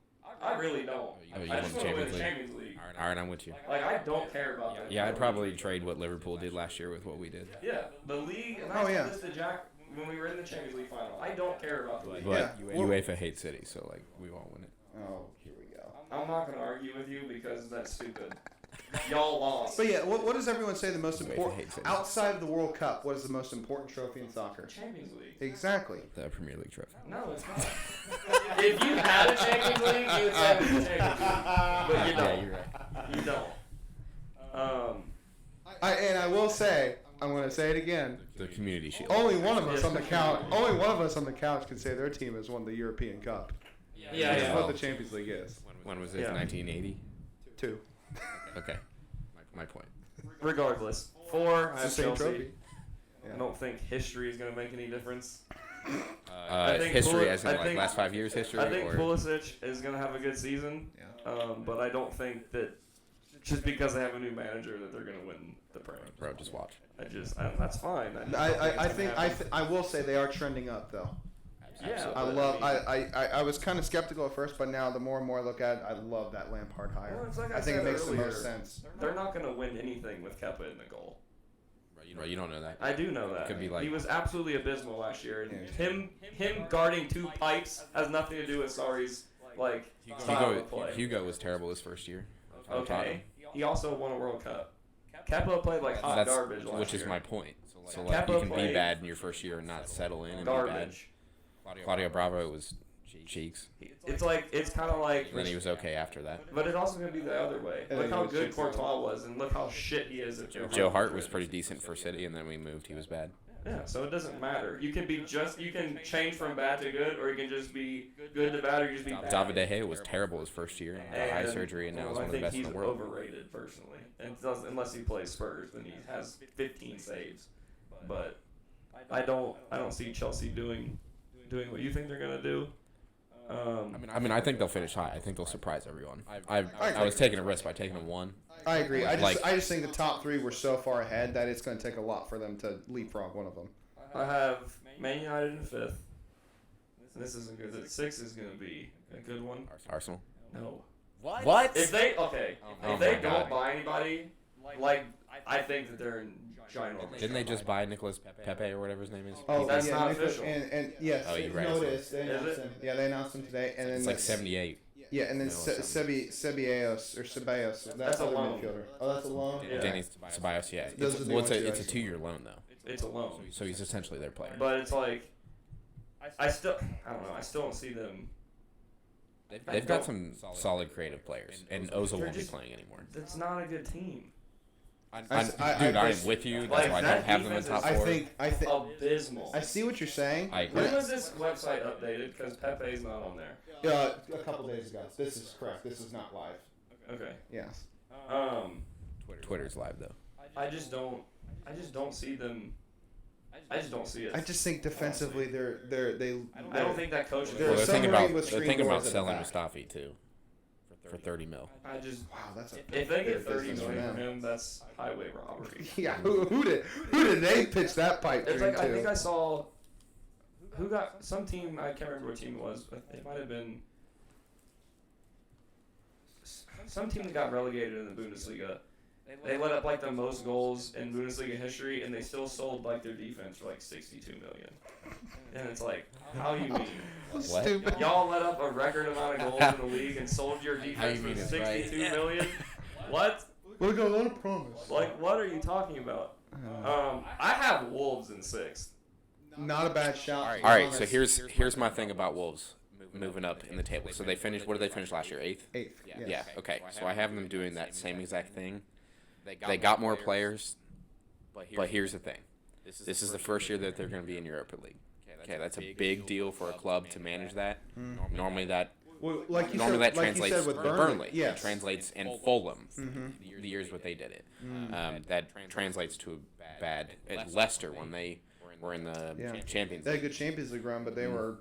I really don't. Oh, you I want just the want to win Champions the League? Champions League. All right, I'm with you. Like, I don't care about that. Yeah, I'd probably trade what Liverpool did last year with what we did. Yeah, the league. And Oh, I yeah. said this to Jack when we were in the Champions League final. I don't care about the league. But Yeah. UEFA hates City, so like we won't win it. Oh, here we go. I'm not gonna argue with you because that's stupid. Y'all lost. But yeah, what does everyone say the most UEFA important hates it. outside of the World Cup? What is the most important trophy in soccer? Champions League. Exactly. The Premier League trophy. No, it's not. If you had a Champions League, you would say it was the Champions League. But you don't. Yeah, you're right. You don't. I will say, I'm going to say it again. The Community Shield. Only one of us on the couch. Only one of us on the couch can say their team has won the European Cup. Yeah, That's yeah. what the Champions League is. When was it? Yeah. 1980. 2. Okay. My point. Regardless, 4. I It's have the same Chelsea. trophy. I don't think history is gonna make any difference. think History, Pul- as in I like think- last 5 years history, I think or Pulisic is gonna have a good season. But I don't think that just because they have a new manager that they're gonna win the Premier. bro, just watch. That's fine. I will say they are trending up though. Yeah, I but love. mean- I was kind of skeptical at first, but now the more and more I look at it, I love that Lampard hire. Well, it's like I think it said makes the earlier, most sense. They're not gonna win anything with Kepa in the goal. Bro, you don't know that. I do know that. Could be like- he was absolutely abysmal last year. And Yeah. him guarding 2 pipes has nothing to do with Sarri's style of play. Hugo was terrible his first year. on Tottenham. Okay. He also won a World Cup. Kepa played like hot That's garbage last which year. is my point. So like Kepa you can be played bad in your first year and not settle in and garbage. be bad. Claudio Bravo was cheeks. It's kind of like. And then he was okay after that. But it's also gonna be the other way. And Look then how he was good cheeks. Courtois was, and look how shit he is at Joe Hart was pretty decent for City, and then we moved. He was bad. Yeah, so it doesn't matter. You can change from bad to good, or you can just be good to bad, or you just be bad. David De Gea was terrible his first year, had eye surgery, and now he's one of the best in the world. I think he's overrated personally, and unless he plays Spurs, then he has 15 saves. But I don't see Chelsea doing what you think they're gonna do. I think they'll finish high. I think they'll surprise everyone. I was taking a risk by taking a 1. I agree. I just think the top 3 were so far ahead that it's going to take a lot for them to leapfrog one of them. I have Man United in 5th. This isn't good. 6 is going to be a good one. Arsenal. No. What? If they God. don't buy anybody, like I think that they're in ginormous. Didn't they just buy Nicolas Pepe or whatever his name is? Oh, That's yeah, not Nicholas- official. And yes, Oh, you're right. no, it is. They Is announced it? him. Yeah, they announced him today, and then It's like 78. Yeah, and then No, it's Ceballos or Ceballos. That's a other loan. midfielder. Oh, that's a loan. Yeah. Danny Ceballos, yeah. Those are the It's only two a I see. 2-year loan though, It's a loan. so he's essentially their player. But it's like I don't know. I still don't see them. They've got some solid creative players, and Ozil won't be playing anymore. That's not a good team. I am with you. That's why I don't have them in top 4. I think Abysmal. I see what you're saying. I agree. When was this website updated? Because Pepe's not on there. A couple days ago. This is correct. This is not live. Okay. Yes. Twitter's live though. I just don't see them. I just don't see it. I just think defensively they. I don't think that coach is. They're Well, they're thinking submarine about with screen about doors at the selling back. Mustafi too, for 30 mil. I just. Wow, that's a. If they get good 30 business million for from them. him, that's highway robbery. Yeah. Who did they pitch that pipe It's dream like I think to? I saw. Who got some team? I can't remember what team it was, but it might have been. Some team that got relegated in the Bundesliga. They let up like the most goals in Bundesliga history, and they still sold like their defense for like 62 million. And it's like, how you mean? What? Stupid. Y'all let up a record amount of goals in the league and sold your defense for mean it's right? 62 million? What? We got a lot of promise. Like, what are you talking about? I have Wolves in 6th. Not a bad shot. All right, so here's my thing about Wolves moving up in the table. So they finished. What did they finish last year? 8th. 8th. Yes. Yeah. Okay. So I have them doing that same exact thing. They got more players, but here's the thing. This is the first year that they're going to be in Europa League. Okay, that's a big deal for a club to manage that. Normally that Well, like you normally said, that like you translates said with to Burnley. Burnley. Yes. It translates in Fulham. The years what they did it. That translates to a bad at Leicester when they were in the Champions They had a League. good Champions League run, but they were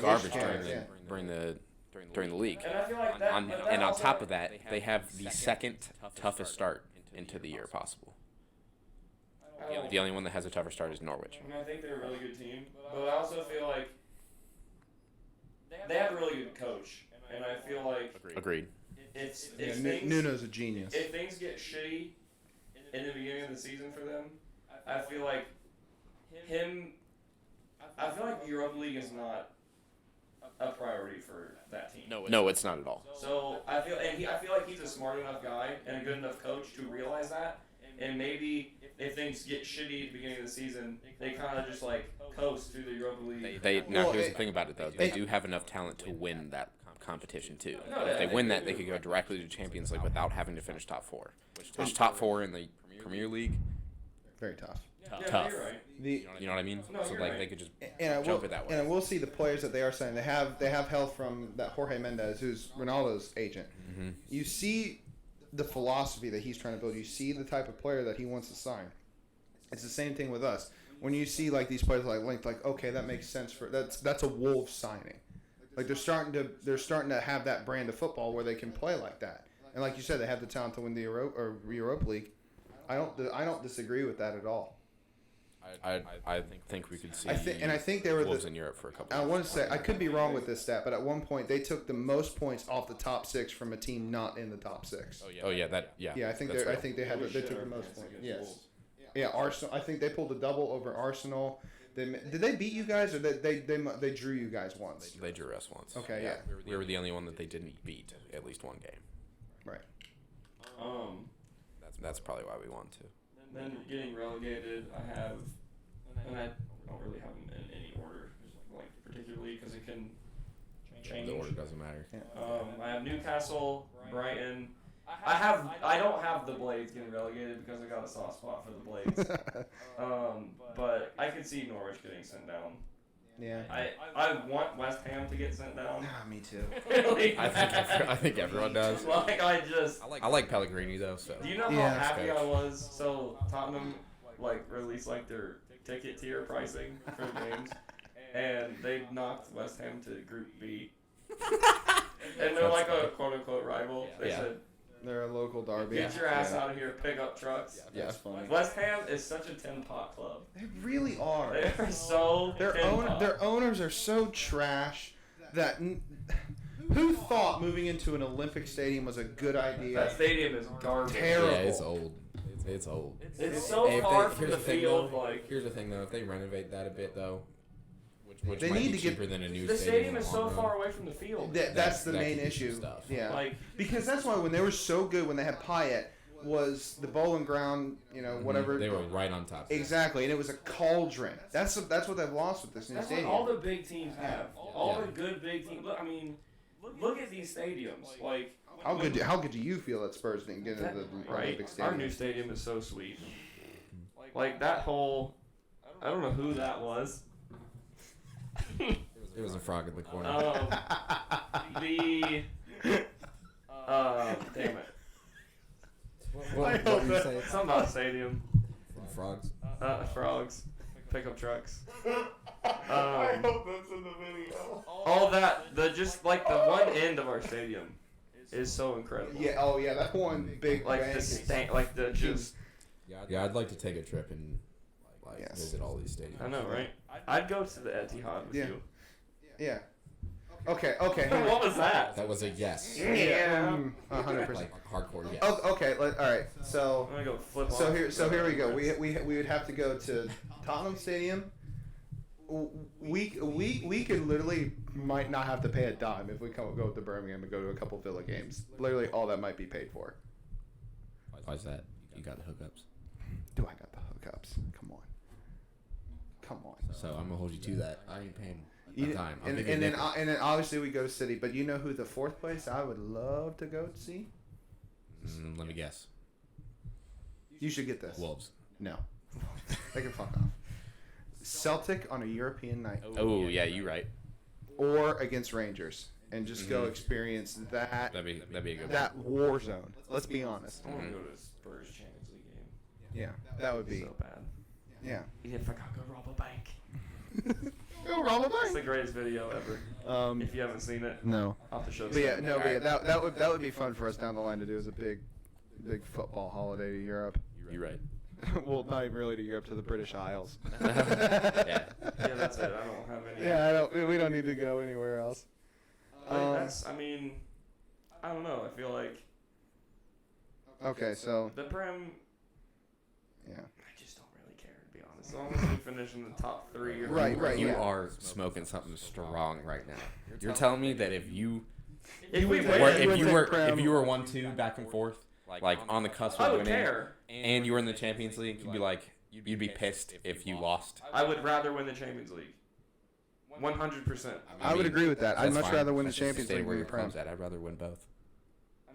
Garbage yeah. during the league. And I feel like that. And on top of that, they have the second toughest start into the year possible. The only one that has a tougher start is Norwich. I mean, I think they're a really good team, but I also feel like they have a really good coach, and I feel like Agreed. Yeah, Nuno's a genius. if things get shitty in the beginning of the season for them, I feel like Europa League is not a priority for that team. No, it's not at all. So I feel like he's a smart enough guy and a good enough coach to realize that, and maybe if things get shitty at the beginning of the season, they kind of just like coast through the Europa League. Here's the thing about it though. They do have enough talent to win that competition too. If they win that, they could go directly to Champions League without having to finish top 4. Which top 4 in the Premier League, Very tough. Yeah, tough. You're right. You know what I mean? No, So you're like right. they could just And I will, jump it that way. and I will see the players that they are signing. They have help from that Jorge Mendes, who's Ronaldo's agent. Mm-hmm. You see the philosophy that he's trying to build. You see the type of player that he wants to sign. It's the same thing with us. When you see like these players like Link, like okay, that makes sense for that's a Wolves signing. Like they're starting to have that brand of football where they can play like that. And like you said, they have the talent to win the Europa League. I don't disagree with that at all. I think we could see. I think they were Wolves in Europe for a couple. I Years. want to say I could be wrong with this stat, but at one point they took the most points off the top 6 from a team not in the top 6. Oh yeah, Yeah, I think that's they I real. think they had Holy they shit, took the our most fans points. against Yes. Wolves. Yeah, Arsenal. I think they pulled a double over Arsenal. Did they beat you guys or they drew you guys once? They drew us once. Okay, yeah. We were the only one that they didn't beat at least one game. Right. That's probably why we won too. Then getting relegated, I have, and I don't really have them in any order, like particularly because it can change. The order doesn't matter. I have Newcastle, Brighton. I don't have the Blades getting relegated because I got a soft spot for the Blades. But I could see Norwich getting sent down. Yeah. I want West Ham to get sent down. Me too. Really? I think everyone does. Like I like Pellegrini though. So Do you know Yeah. how happy I was? So Tottenham released their ticket tier pricing for the games, and they knocked West Ham to Group B. And they're like a quote unquote rival. They Yeah. said, They're a local derby. "Get your ass out of here, pick up trucks." yeah. That's funny. West Ham is such a tin pot club. They really are. They are so tin pot. Their owners are so trash that who thought moving into an Olympic stadium was a good That idea? stadium is garbage. Terrible. Yeah, it's old. It's old. It's so Hey, if far they- from here's the the thing, field. though. Like Here's the thing though, if they renovate that a bit though, which They might need be to get- cheaper than a new the stadium in is the so long far run. away from the field. That's the That main could be issue. stuff. Yeah. Like Because that's why when they were so good when they had Pyatt was the Bowling Ground, whatever. They were right on top. Exactly, and it was a cauldron. That's what they've lost with this new that's what stadium. all the big teams have. All Yeah. the good big teams. Look, I mean, look at these stadiums. Like How good do you feel that Spurs didn't get into the right? Olympic stadium? Our new stadium is so sweet. Like that whole, I don't know who that was. It was a frog in the corner. Damn it. what were you saying? Something about stadium. Frogs. Frogs. Pickup trucks. I hope that's in the video. All that, the one end of our stadium is so incredible. Yeah. Oh yeah. That one big. Like bank the is- stank, like the just. Yeah, I'd like to take a trip and Yes. visit all these stadiums. I know, right? I'd go to the Etihad with Yeah. you. Yeah. Okay. Okay. What was that? That was a yes. Yeah. 100%. Like hardcore yes. Oh, okay. All right. So. I'm gonna go flip So off. here we go. We would have to go to Tottenham Stadium. We could literally might not have to pay a dime if we go to Birmingham and go to a couple Villa games. Literally all that might be paid for. Why's that? You got the hookups. Do I got the hookups? Come on. So I'm gonna hold you to that. I ain't paying You- a dime. I'll and, give you a and then nickel. and then obviously we go to City, but you know who the fourth place I would love to go see? Let me guess. You should get this. Wolves. No. They can fuck off. Celtic on a European night. Oh yeah, you right. Or against Rangers. And just go experience that That'd be a good one. that war zone. Let's be honest. I want to go to a Spurs Champions League game. Yeah, that would be. So bad. Yeah. If I could go rob a bank. Go rob a It's the bank. greatest video ever. If you haven't seen it, No. I'll have to show But yeah, some. no, but yeah, that would be fun for us down the line to do as a big football holiday to Europe. You right. Well, not even really to Europe, to the British Isles. Yeah. Yeah, that's it. I don't have any. Yeah, we don't need to go anywhere else. I don't know. I feel like Okay, so the Prem. yeah. I just don't really care, to be honest. As long as we finish in the top 3 or Right, You yeah. are smoking something strong right now. You're telling me that if you If we win- win, were you would take Prem. if you were 1-2 back and forth, like on the cusp I of would winning, care. and you were in the Champions League, you'd be pissed if you lost. I would rather win the Champions League. 100%. I would agree with that. I'd That's much fine. rather win the That's just Champions state League where than your the Prem. club's at. I'd rather win both.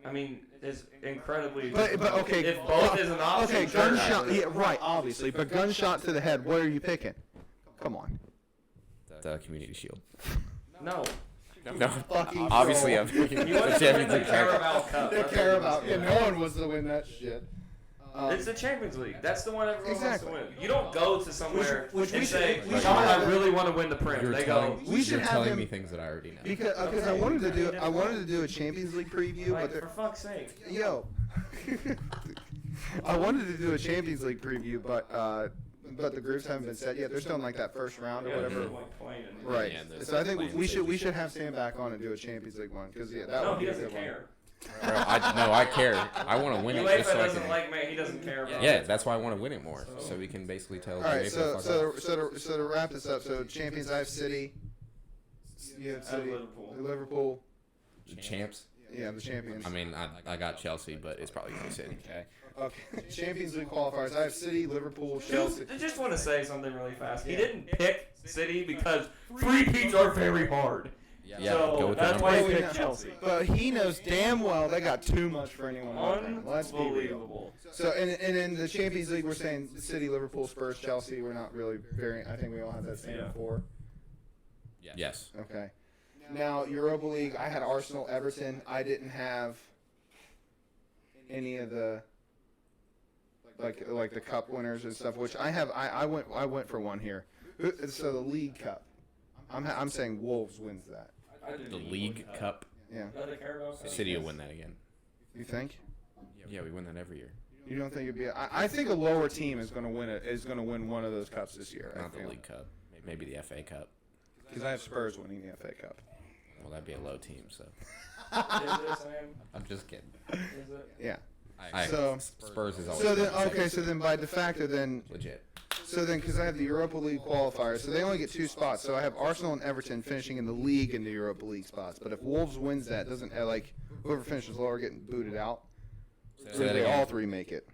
I mean, it's incredibly. But okay. If both is an option, Okay, sure. gunshot. Yeah, right. Obviously, but gunshot to the head. What are you picking? Come on. The Community Shield. No. No, Fucking obviously troll. I'm picking You the want to win Champions the League. Carabao Cup. The That's what Carabao. it Yeah, is. no one wants to win that shit. It's the Champions League. That's the one everyone Exactly. wants to win. You don't go to somewhere Which we and should- say, we should "Oh, I have- really want to win the Prem." You're They telling, go, We should you're have telling him- me things that I already know. Because I wanted to do a Champions League preview, like, but for there, fuck's sake. yo, I wanted to do a Champions League preview, but the groups haven't been set yet. They're still in like that first round or Yeah, whatever. they're, like, playing and- Right. Yeah, and So I think playing we should have Sam back on and do a Champions League one because that No, would he be a doesn't good one. care. Bro, I care. I want to win it UEFA just so I doesn't can. like me. He doesn't care about Yeah, it. that's why I want to win it more, so we can basically tell. All right, UEFA so fuck off. to wrap this up, so champions I have City. You have City, Liverpool. Liverpool. Champs. Yeah, the champions. I mean, I got Chelsea, but it's probably gonna be City. Okay, Champions League qualifiers. I have City, Liverpool, Chelsea. Dude, I just want to say something really fast. He didn't pick City because free peats are very hard. Yeah, so go with that's the why numbers. he we picked know. Chelsea. But he knows damn well they got too much for anyone. Let's be real. Unbelievable. So, and in the Champions League, we're saying City, Liverpool, Spurs, Chelsea. We're not really very. I think we all have that same Yeah. four. Yes. Okay. Now Europa League, I had Arsenal, Everton. I didn't have any of the like the cup winners and stuff. Which I have. I went for one here. So the League Cup. I'm saying Wolves wins that. I didn't The even League look at that. Cup. Yeah. Is that a Carabao Cup? City will win that again. You think? Yeah, we win that every year. You don't think it'd be? I think a lower team is going to win it. Is going to win one of those cups this year. Not the League Cup. Maybe the FA Cup. Because I have Spurs winning the FA Cup. Well, that'd be a low team, so. Is it, Sam? I'm just kidding. Is it? Yeah. So So Spurs is always so then so then by de facto then legit. so then because I have the Europa League qualifiers, so they only get 2 spots. So I have Arsenal and Everton finishing in the league in the Europa League spots. But if Wolves wins that, doesn't like whoever finishes lower getting booted out? Or do that they again. all 3 make it?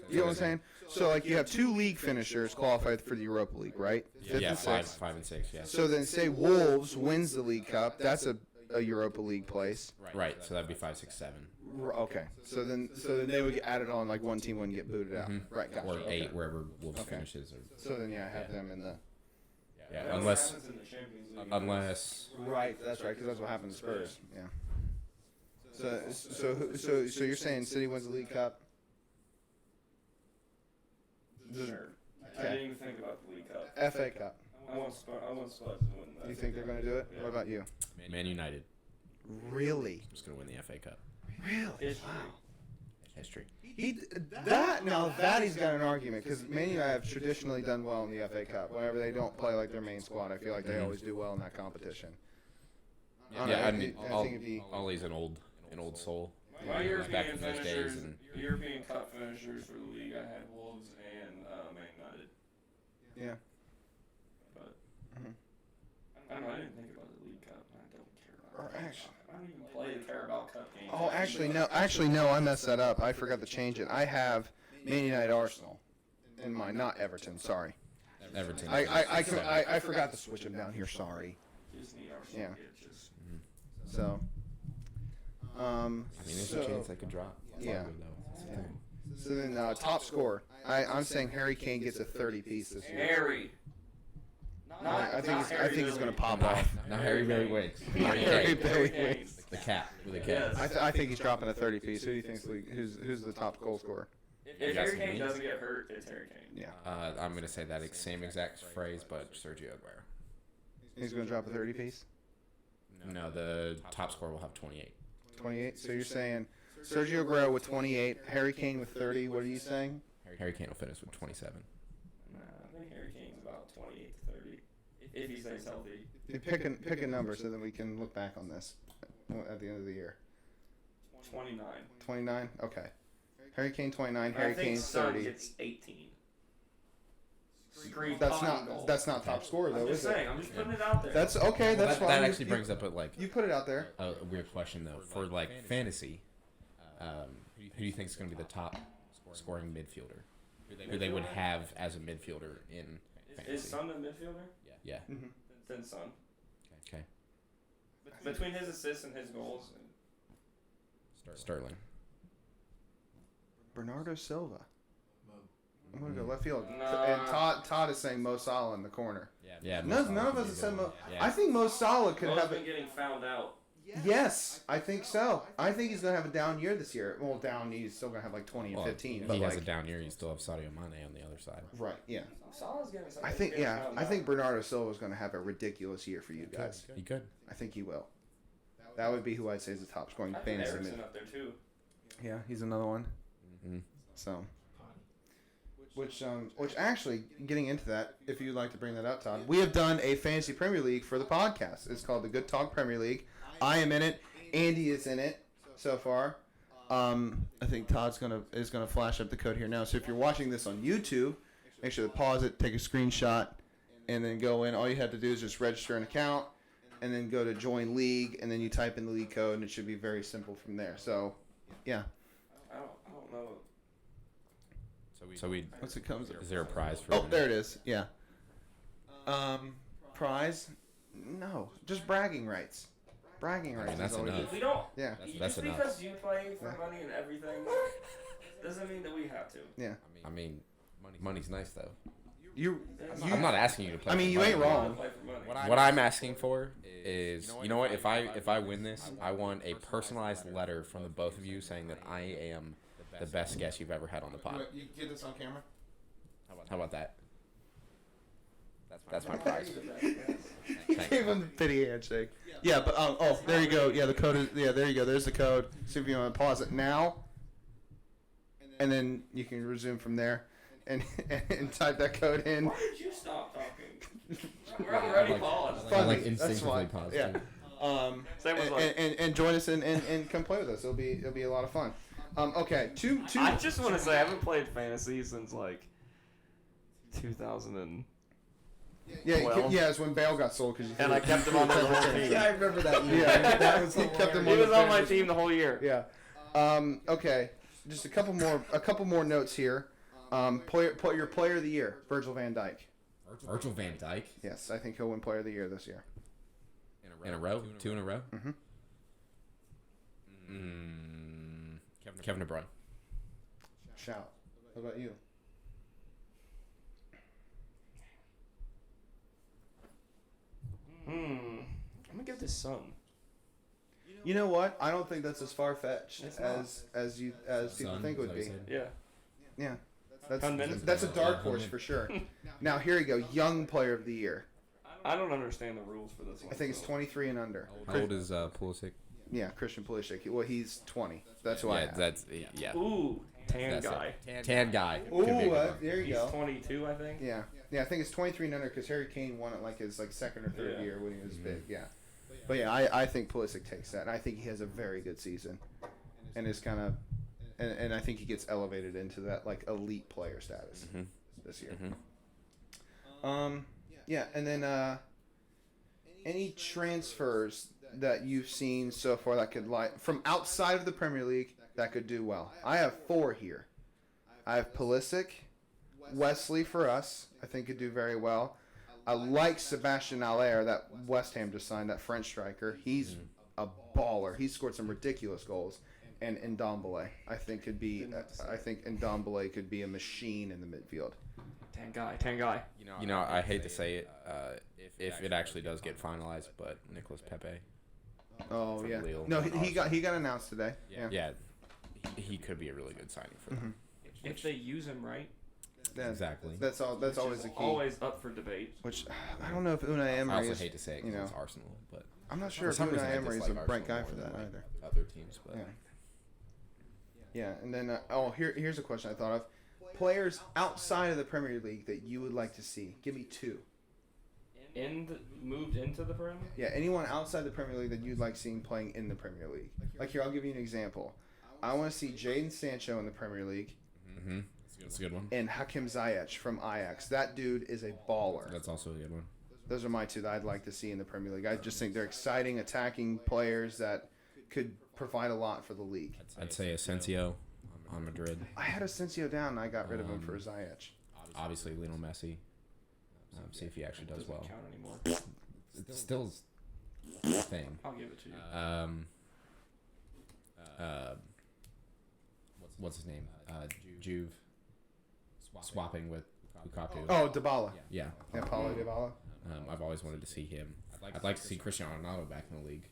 You know what I'm saying? So like you have 2 league finishers qualified for the Europa League, right? Fifth Yeah, and sixth. 5 and 6. Yeah. So then say Wolves wins the League Cup, that's a Europa League place. Right. So that'd be 5, 6, 7, Okay. So then they would get added on, like one team wouldn't get booted out. Right, gotcha. or Okay. 8 wherever Wolves Okay. finishes. Or So then yeah, I have them in the yeah, That's what unless happens in the Champions League. unless Right, that's right, because that's what happened to Spurs. Yeah. So you're saying City wins the League Cup? Sure. I Okay. didn't even think about the League Cup. FA Cup. I want Spurs to win that. You think they're going to do it? What about you? Man United Really? is going to win the FA Cup. Really? History. History. That he's got an argument because Man United have traditionally done well in the FA Cup. Whenever they don't play like their main squad, I feel like they always do well in that competition. I don't know, Yeah, I mean, I think it'd be. Ollie's an old soul. My He was back European in those days, finishers, and European Cup finishers for the league, I had Wolves and Man United. Yeah. But Mhm. I don't know. I didn't think about the League Cup. I don't care about. Or it. actually- I don't even play the Carabao Cup games. Oh, actually, no. I messed that up. I forgot to change it. I have Man United Arsenal in mine, not Everton. Sorry. Everton. I forgot to switch them down here. Sorry. Just need Arsenal. Yeah. It just So. I mean, there's so, a chance they could drop. It's all yeah. good, though. That's the thing. So then, top score. I'm saying Harry Kane gets a 30 piece this year. Harry. I think he's going to pop off. Now Harry Barry Winks. Harry Bailey Kane. wins. The cat with a Yes. cat. I think he's dropping a 30 piece. Who do you think's who's the top goal scorer? If Harry Kane doesn't get hurt, it's Harry Kane. Yeah. I'm gonna say that same exact phrase, but Sergio Aguero. He's going to drop a 30 piece. No, the top scorer will have 28. 28. So you're saying Sergio Aguero with 28, Harry Kane with 30. What are you saying? Harry Kane will finish with 27. Nah, I think Harry Kane's about 28 to 30 if he stays healthy. You pick a number so that we can look back on this at the end of the year. 29. 29. Okay. Harry Kane 29. I Harry think Kane's Son 30. gets 18. Screen That's not top scorer though, I'm just is it? saying. I'm just putting it out there. That's okay. That's that, fine. that You- actually brings up you put it out there. a weird question though. For like fantasy, who do you think is going to be the top scoring midfielder? Who they would have as a midfielder in Is fantasy? Son the midfielder? Yeah. Then Son. Okay. Between his assists and his goals. Sterling. Bernardo Silva. I'm gonna go left field. No. And Todd is saying Mo Salah in the corner. Yeah. None of us have said Mo. Yeah. I think Mo Salah could Mo's have been it. getting found out. Yes, I think so. I think he's gonna have a down year this year. Well, down. He's still gonna have like 20 and Well, 15. If But he has like, a down year, you still have Sadio Mane on the other side. right, yeah. Salah's getting. I think getting yeah. found I out. think Bernardo Silva is gonna have a ridiculous year for you guys. He could. I think he will. That would be who I'd say is the top scoring I put fantasy Erickson mid. up there too. Yeah, he's another one. Mm-hmm. So, which actually, getting into that, if you'd like to bring that up, Todd, we have done a fantasy Premier League for the podcast. It's called the Good Talk Premier League. I am in it. Andy is in it so far. I think Todd's is gonna flash up the code here now. So if you're watching this on YouTube, make sure to pause it, take a screenshot, and then go in. All you have to do is just register an account, and then go to Join League, and then you type in the league code, and it should be very simple from there. So, yeah. I don't know. So we. What's it comes? Is there a prize for? Oh, there it is. Yeah. Prize? No, just bragging rights. Bragging rights. that's is all we enough. do. We don't. Yeah. That's just enough. because you play for Yeah. money and everything doesn't mean that we have to. Yeah. I mean, money's nice though. You. I'm not asking you to play. I mean, for you money. ain't We don't wrong. play for money. What I'm asking for is, you know what? If I win this, I want a personalized letter from the both of you saying that I am the best guest you've ever had on the pod. You get this on camera. How about that? That's my prize. Thank Gave you. him the pity handshake. Yeah, but oh, there you go. Yeah, the code is. Yeah, there you go. There's the code. See if you want to pause it now, and then you can resume from there, and type that code in. Why did you stop talking? We're already paused. Funny. like That's instinctively fine. pause, Yeah. too. Same with like. And join us and come play with us. It'll be a lot of fun. Okay, two. I just want to say I haven't played fantasy since like 2000 and. Yeah, well. yeah. It's when Bale got sold because And I kept him on the whole team. I remember that. Yeah, that was he kept him He on was the on my fantasy. team the whole year. Yeah. Okay. Just a couple more notes here. Your player of the year, Virgil van Dijk. Virgil van Dijk Yes, I think he'll win player of the year this year. in a row, 2 in a row. Kevin De Bruyne. Shout. What about you? I'm gonna give this Son. You know what? I don't think that's as far fetched It's not. as people Son, think it would is that be. what you said? Yeah. Yeah. Convinced. That's a dark Yeah, horse Hunman. for sure. Now here you go, young player of the year. I don't understand the rules for this one. I think it's so. 23 and under. How old is Pulisic? Yeah, Christian Pulisic. Well, he's 20. That's who I Yeah, have. that's yeah. Ooh, tan That's guy. it. Tan guy. Ooh, Could be a good one. there you He's go. 22, I think. Yeah, yeah. I think it's 23 and under because Harry Kane won it like his second or third Yeah. year when he was big. Yeah, but yeah, I think Pulisic takes that, and I think he has a very good season, and is kind of, and I think he gets elevated into that like elite player status this year. Yeah, and then any transfers that you've seen so far that could from outside of the Premier League that could do well. I have 4 here. I have Pulisic, Wesley for us. I think could do very well. I like Sebastian Aller, that West Ham just signed, that French striker. He's a baller. He scored some ridiculous goals. And Ndombele, I think could be. I think Ndombele could be a machine in the midfield. Tan guy. You know, I hate to say it, if it actually does get finalized, but Nicolas Pepe. Oh From yeah. Lille. No, he got announced today. Yeah. Yeah, he could be a really good signing for them. If they use him right, Yeah, Exactly. That's all. That's always the key. always up for debate. Which I don't know if Unai I Emery also is. hate to say it you because know, it's Arsenal, but I'm not sure for if some reason Unai I Emery is a dislike bright Arsenal guy more for that than either. other teams, but Yeah. Yeah, and then here's a question I thought of: players outside of the Premier League that you would like to see. Give me 2. Moved into the Prem? Yeah, anyone outside the Premier League that you'd like seeing playing in the Premier League. Like here, I'll give you an example. I want to see Jadon Sancho in the Premier League that's a good one. and Hakim Ziyech from Ajax. That dude is a baller. That's also a good one. Those are my 2 that I'd like to see in the Premier League. I just think they're exciting, attacking players that could provide a lot for the league. I'd say Asensio on Madrid. I had Asensio down and I got rid of him for Ziyech. Obviously, Lionel Messi. See if he actually does Doesn't well. count anymore. It's still a thing. I'll give it to you. What's his name? Juve. Swapping with Lukaku. Oh, Dybala. Yeah. Yeah, Paulo Dybala. I've always wanted to see him. I'd like to see Cristiano Ronaldo back in the league.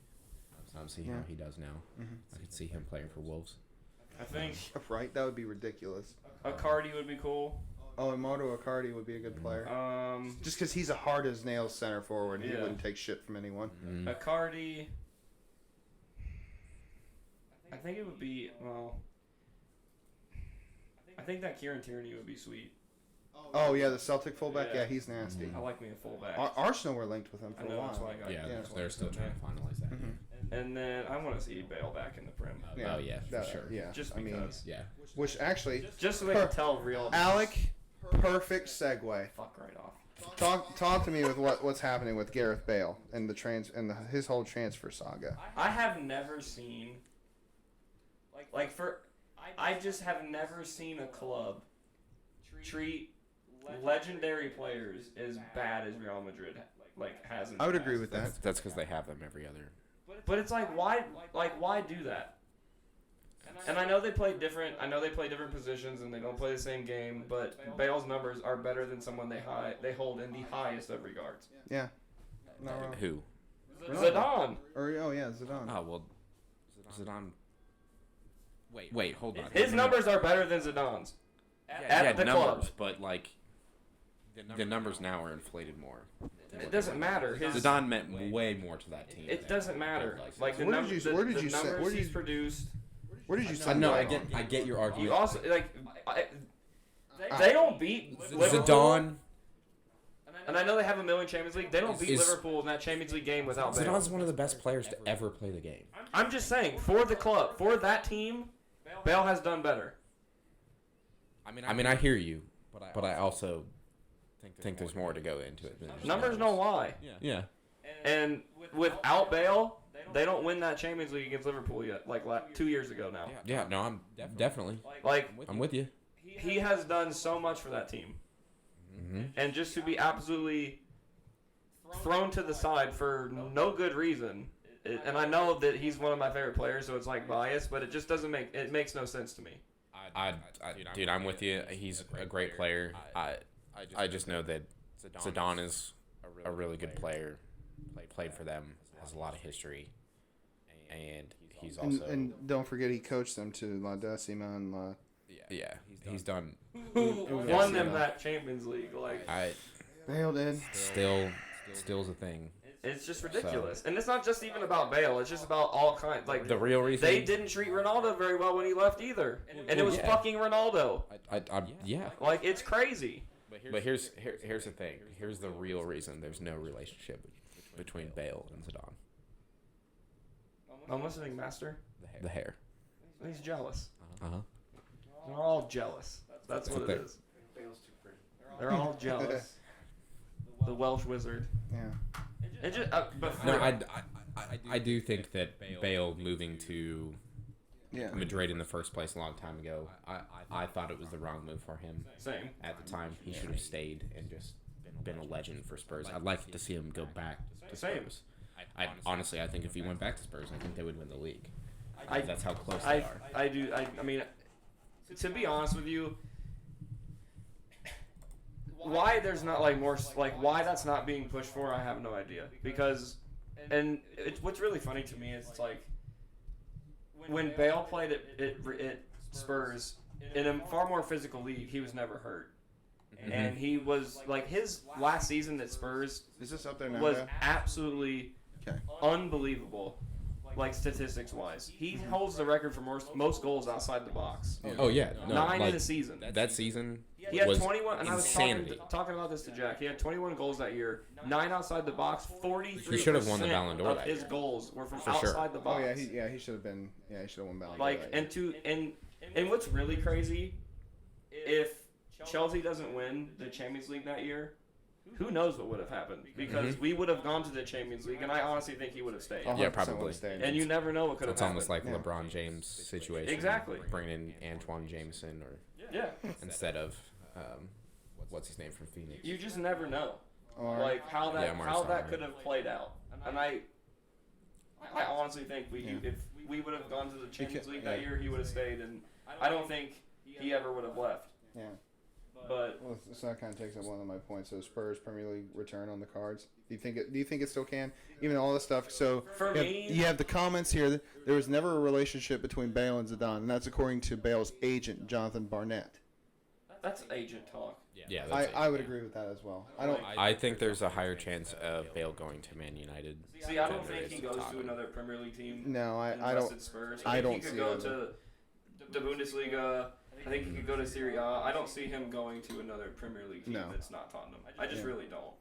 See how he does now. I could see him playing for Wolves. I think Right? That would be ridiculous. Icardi would be cool. Oh, and Mauro Icardi would be a good player. Just because he's a hard as nails center forward, he Yeah. wouldn't take shit from anyone. Icardi. I think it would be I think that Kieran Tierney would be sweet. Oh yeah, the Celtic fullback. Yeah. Yeah, he's nasty. I like me a fullback. Arsenal were linked with him I for a know that's why I while. got. Yeah, Yeah. they're still trying to finalize that. And then I want to see Bale back in the Prem. Oh yeah, for that- sure. Yeah, Just I mean, because. Yeah. which actually, Just so they can tell real. Alec, perfect segue. Fuck right off. Talk to me with what's happening with Gareth Bale and his whole transfer saga. I have never seen. I just have never seen a club treat legendary players as bad as Real Madrid has. In I would the agree past. with that. That's because they have them every other. But it's like why do that? And I know they play different. I know they play different positions and they don't play the same game. But Bale's numbers are better than someone they hold in the highest of regards. Yeah. No, wrong. Who? Zidane. Or Zidane. Oh well, Zidane. Wait, hold on. His numbers are better than Zidane's. At the numbers, club. but like the numbers now are inflated more. It doesn't matter. Zidane meant way more to that team. It doesn't matter. Like the Where did numbers, you- where did the you say- numbers where did he's you- produced. Where did you say? No, that? I get your You argument. also they don't beat Liverpool. Zidane. And I know they have a million Champions League. They don't beat Is- Liverpool in that Champions League game without Bale. Zidane's one of the best players to ever play the game. I'm just saying, for the club, for that team, Bale has done better. I mean, I hear you, but I also think there's more to go into it. Than just Numbers don't lie. Yeah. And without Bale, they don't win that Champions League against Liverpool yet, like 2 years ago now. Yeah. No, I'm definitely. Like, I'm with you. he has done so much for that team. Mm-hmm. And just to be absolutely thrown to the side for no good reason. And I know that he's one of my favorite players, so it's like biased, but it just doesn't it makes no sense to me. Dude, I'm with you. He's a great player. I just know that Zidane is a really good player. Played for them, has a lot of history, and he's also And don't forget he coached them to La Decima and La. yeah, he's done. Who won them that Champions League? Like, Bale did. Still's a thing. it's just ridiculous. And it's not just even about Bale. It's just about all kinds. Like, The real reason they didn't treat Ronaldo very well when he left either. And it was fucking Ronaldo. Yeah. Like, it's crazy. But here's the thing. Here's the real reason there's no relationship between Bale and Zidane. I'm listening, Master. The hair. He's jealous. Uh-huh. They're all jealous. That's what it is. They're all jealous. The Welsh wizard. Yeah. It just, but for No, real. I do think that Bale moving to Yeah. Madrid in the first place a long time ago, I thought it was the wrong move for him. Same. At the time, he should have stayed and just been a legend for Spurs. I'd like to see him go back to Same. Spurs. Honestly, I think if he went back to Spurs, I think they would win the league. I- That's how close they are. I do. I mean, to be honest with you, why there's not like more like why that's not being pushed for, I have no idea. Because, and what's really funny to me is it's like when Bale played at Spurs in a far more physical league, he was never hurt, and he was like his last season at Spurs Is this up there now? was Dad? absolutely Okay. unbelievable. Like statistics wise, he holds the record for most goals outside the box. Oh yeah. No, 9 like, in a season. That season He had was 21, and I was insanity. talking about this to Jack. He had 21 goals that year, 9 outside the box. 43% He should have won the Ballon d'Or of that his year. goals were from For sure. outside the Oh box. he should have been. Yeah, he should have won Ballon d'Or Like, that year. and what's really crazy, if Chelsea doesn't win the Champions League that year, who knows what would have happened? Because we would have gone to the Champions League, and I honestly think he would have stayed. 100% Yeah, would probably. have stayed. And you never know what could have It's happened. almost like Yeah. LeBron James situation. Exactly. Bringing in Antoine Jameson or Yeah, instead of what's his name from Phoenix. you just never know. Or- Like how that Yeah, Marcus how that Smart. could have played out. And I honestly think if we would have gone to the Champions League that year, he would have stayed, and I don't think he ever would have left. Yeah. But Well, so that kind of takes up one of my points. So Spurs Premier League return on the cards. Do you think it still can? Even all this stuff. So For me- you have the comments here. That there was never a relationship between Bale and Zidane, and that's according to Bale's agent, Jonathan Barnett. that's agent talk. Yeah, I, that's it. I would agree with that as well. I don't. I think there's a higher chance of Bale going to Man United. See, I don't than there think is he to goes to Tottenham. another Premier League team. No, I unless don't. it's Spurs. I think don't he could see go it to the Bundesliga. I think he could go to Serie A. I don't see him going to another Premier League team No. that's not Tottenham. I just Yeah. really don't.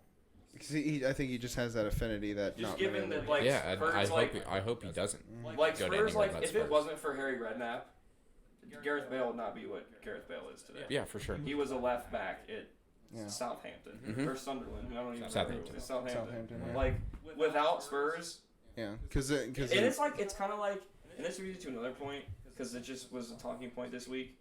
See, I think he just has that affinity that Just not given many that, like, Yeah, Spurs, I hope he doesn't. like go to Spurs, anywhere like but if it Spurs. wasn't for Harry Redknapp, Gareth Bale would not be what Gareth Bale is today. Yeah, for sure. He was a left back at Yeah. Southampton Mhm. or Sunderland. I don't even know. Southampton. It's Southampton. Southampton, yeah. Like without Spurs, Yeah, because and it's like it's kind of like, and this leads to another point because it just was a talking point this week.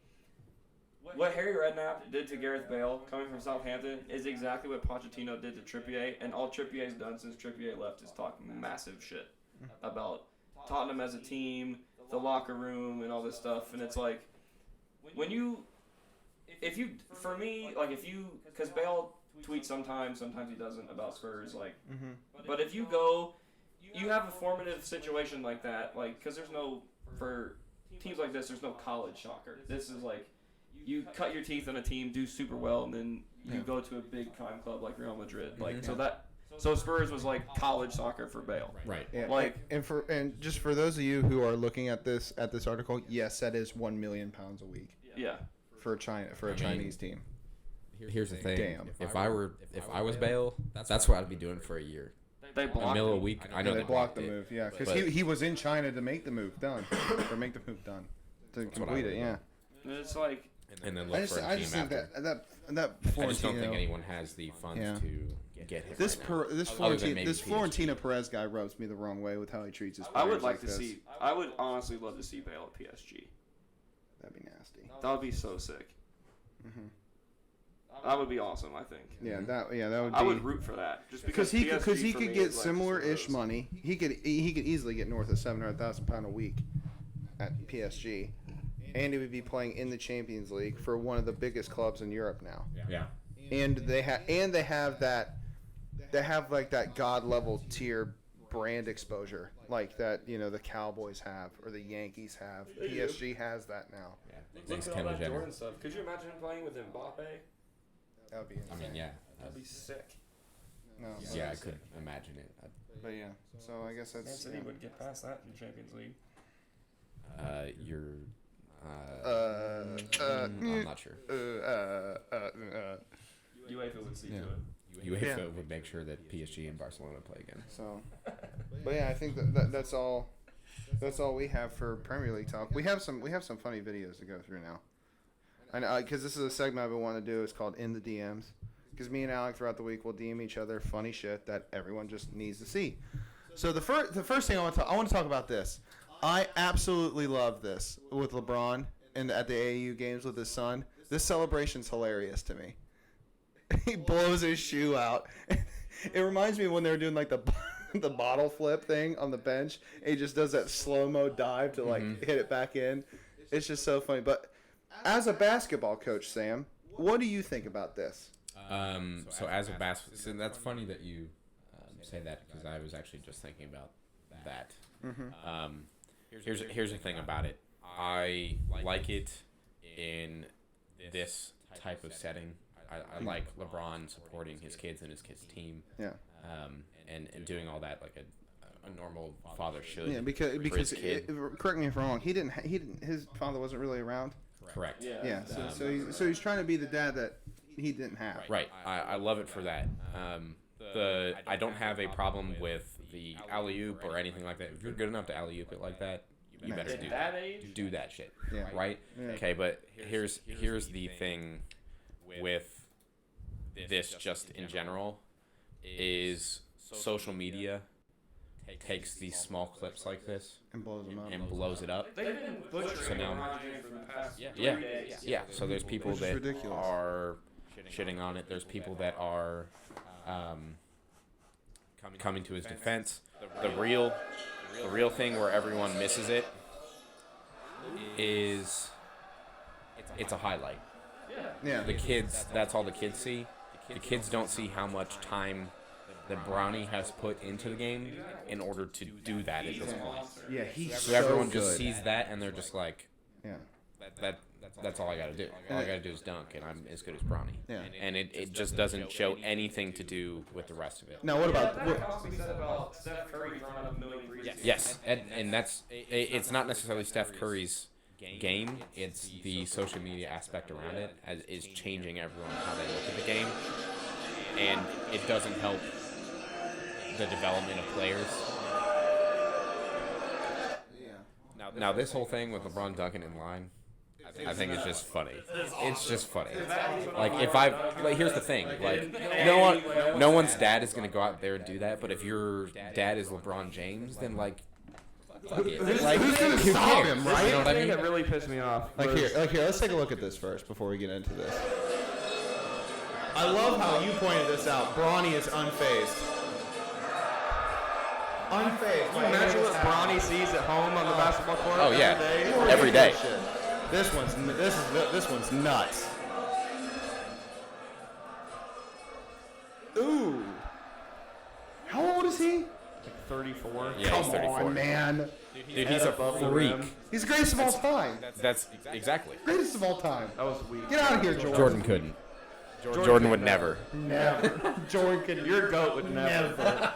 what Harry Redknapp did to Gareth Bale coming from Southampton is exactly what Pochettino did to Trippier, and all Trippier's done since Trippier left is talk massive shit about Tottenham as a team, the locker room, and all this stuff. And it's like, because Bale tweets sometimes he doesn't about Spurs, like, but if you have a formative situation like that, like, because for teams like this, there's no college soccer. This is like, you cut your teeth on a team, do super well, and then you go to a big time club like Real Madrid. Like, so Spurs was like college soccer for Bale. Right. Yeah, Like- and just for those of you who are looking at this article, yes, that is £1 million a week Yeah. for a Chinese team. Here's the thing. Damn. If I was Bale, that's what I'd be doing for a year. They A blocked mil a him. week. I know they blocked the it. move, yeah, because But- he was in China to make the move done, to That's what I complete would it, yeah. And it's like, And then I look for a just team think after. that I just don't think Florentino, anyone has the funds Yeah. to get him. this right now. this Other than maybe This PSG. Florentino Perez guy rubs me the wrong way with how he treats his I players. would like to this. see. I would honestly love to see Bale at PSG. That'd be nasty. That would be so sick. Mhm. That would be awesome. I think. Yeah, that would be. I would root for that, just because because he for could me get is, like, similar-ish one of money. He could easily get north of £700,000 a week at PSG, and he would be playing in the Champions League for one of the biggest clubs in Europe now. Yeah. And they have like that god level tier brand exposure like that the Cowboys have or the Yankees have. They do. PSG has that now. Yeah. those. Thanks, Look at all Kendall that Jenner. Jordan stuff. Could you imagine him playing with Mbappe? That would be I insane. mean, yeah. That'd be sick. No, Yeah, I could imagine it. But yeah, so I guess Man that's City would get past that in the Champions League. You're. uh, I'm not sure. UEFA would see Yeah. to it. UEFA Yeah. would make sure that PSG and Barcelona play again. So, but yeah, I think that's all. That's all we have for Premier League talk. We have some funny videos to go through now. I know because this is a segment I've been wanting to do. It's called In the DMs. Because me and Alec throughout the week will DM each other funny shit that everyone just needs to see. So the first thing I want to talk about this. I absolutely love this with LeBron and at the AAU games with his son. This celebration's hilarious to me. He blows his shoe out. It reminds me when they were doing like the bottle flip thing on the bench. He just does that slow-mo dive to like hit it back in. It's just so funny. But as a basketball coach, Sam, what do you think about this? So as a basketball, so that's funny that you say that because I was actually just thinking about that. Here's the thing about it. I like it in this type of setting. I like LeBron supporting his kids and his kids' team. Yeah. And doing all that like a normal father should. Yeah, for because his kid. correct me if I'm wrong. He didn't. His father wasn't really around. Correct. Yeah. Yeah. So he's trying to be the dad that he didn't have. Right. I love it for that. I don't have a problem with the alley oop or anything like that. If you're good enough to alley oop it like that, you better At do that age? do that shit. Yeah. Right. Yeah. Okay, but here's the thing with this just in general is social media takes these small clips like this And blows him up. and blows it up. They've been butchering So now- LeBron James for the past 3 Yeah. days. Yeah. So there's people Which is that ridiculous. are shitting on it. There's people that are coming to his defense. The real thing where everyone misses it is it's a highlight. Yeah. The kids, that's all the kids see. The kids don't see how much time that Brownie has put into the game in order to do that at this point. Yeah. He's So everyone just sees that and they're just like, Yeah. that's all I gotta do. All I gotta do is dunk, and I'm as good as Brownie. Yeah. And it just doesn't show anything to do with the rest of it. Now what about? That can also be said about Steph Curry throwing up a million threes. Yes, and that's it's not necessarily Steph Curry's game. It's the social media aspect around it as is changing everyone how they look at the game, and it doesn't help the development of players. Yeah. Now this whole thing with LeBron dunking in line, I think it's just funny. It's just funny. Like here's the thing. Like no one's dad is gonna go out there and do that. But if your dad is LeBron James, then like Fuck it. Who's Like, gonna who stop cares? him, You right? know what I The thing mean? that really pissed me off. Like was- here, let's take a look at this first before we get into this. I love how you pointed this out. Brawny is unfazed. Unfazed. Can you imagine what Bronny sees at home on the basketball court? Oh, yeah. Every day? Every day. This one's nuts. Ooh. How old is he? 34. Yeah, he's 34. on, man. Dude, he's a above the freak. rim. He's the greatest of all time. That's exactly. Greatest of all time. That was weak. Get out of here, Jordan. Jordan couldn't. Jordan would never. Never. Jordan could. Your goat would never.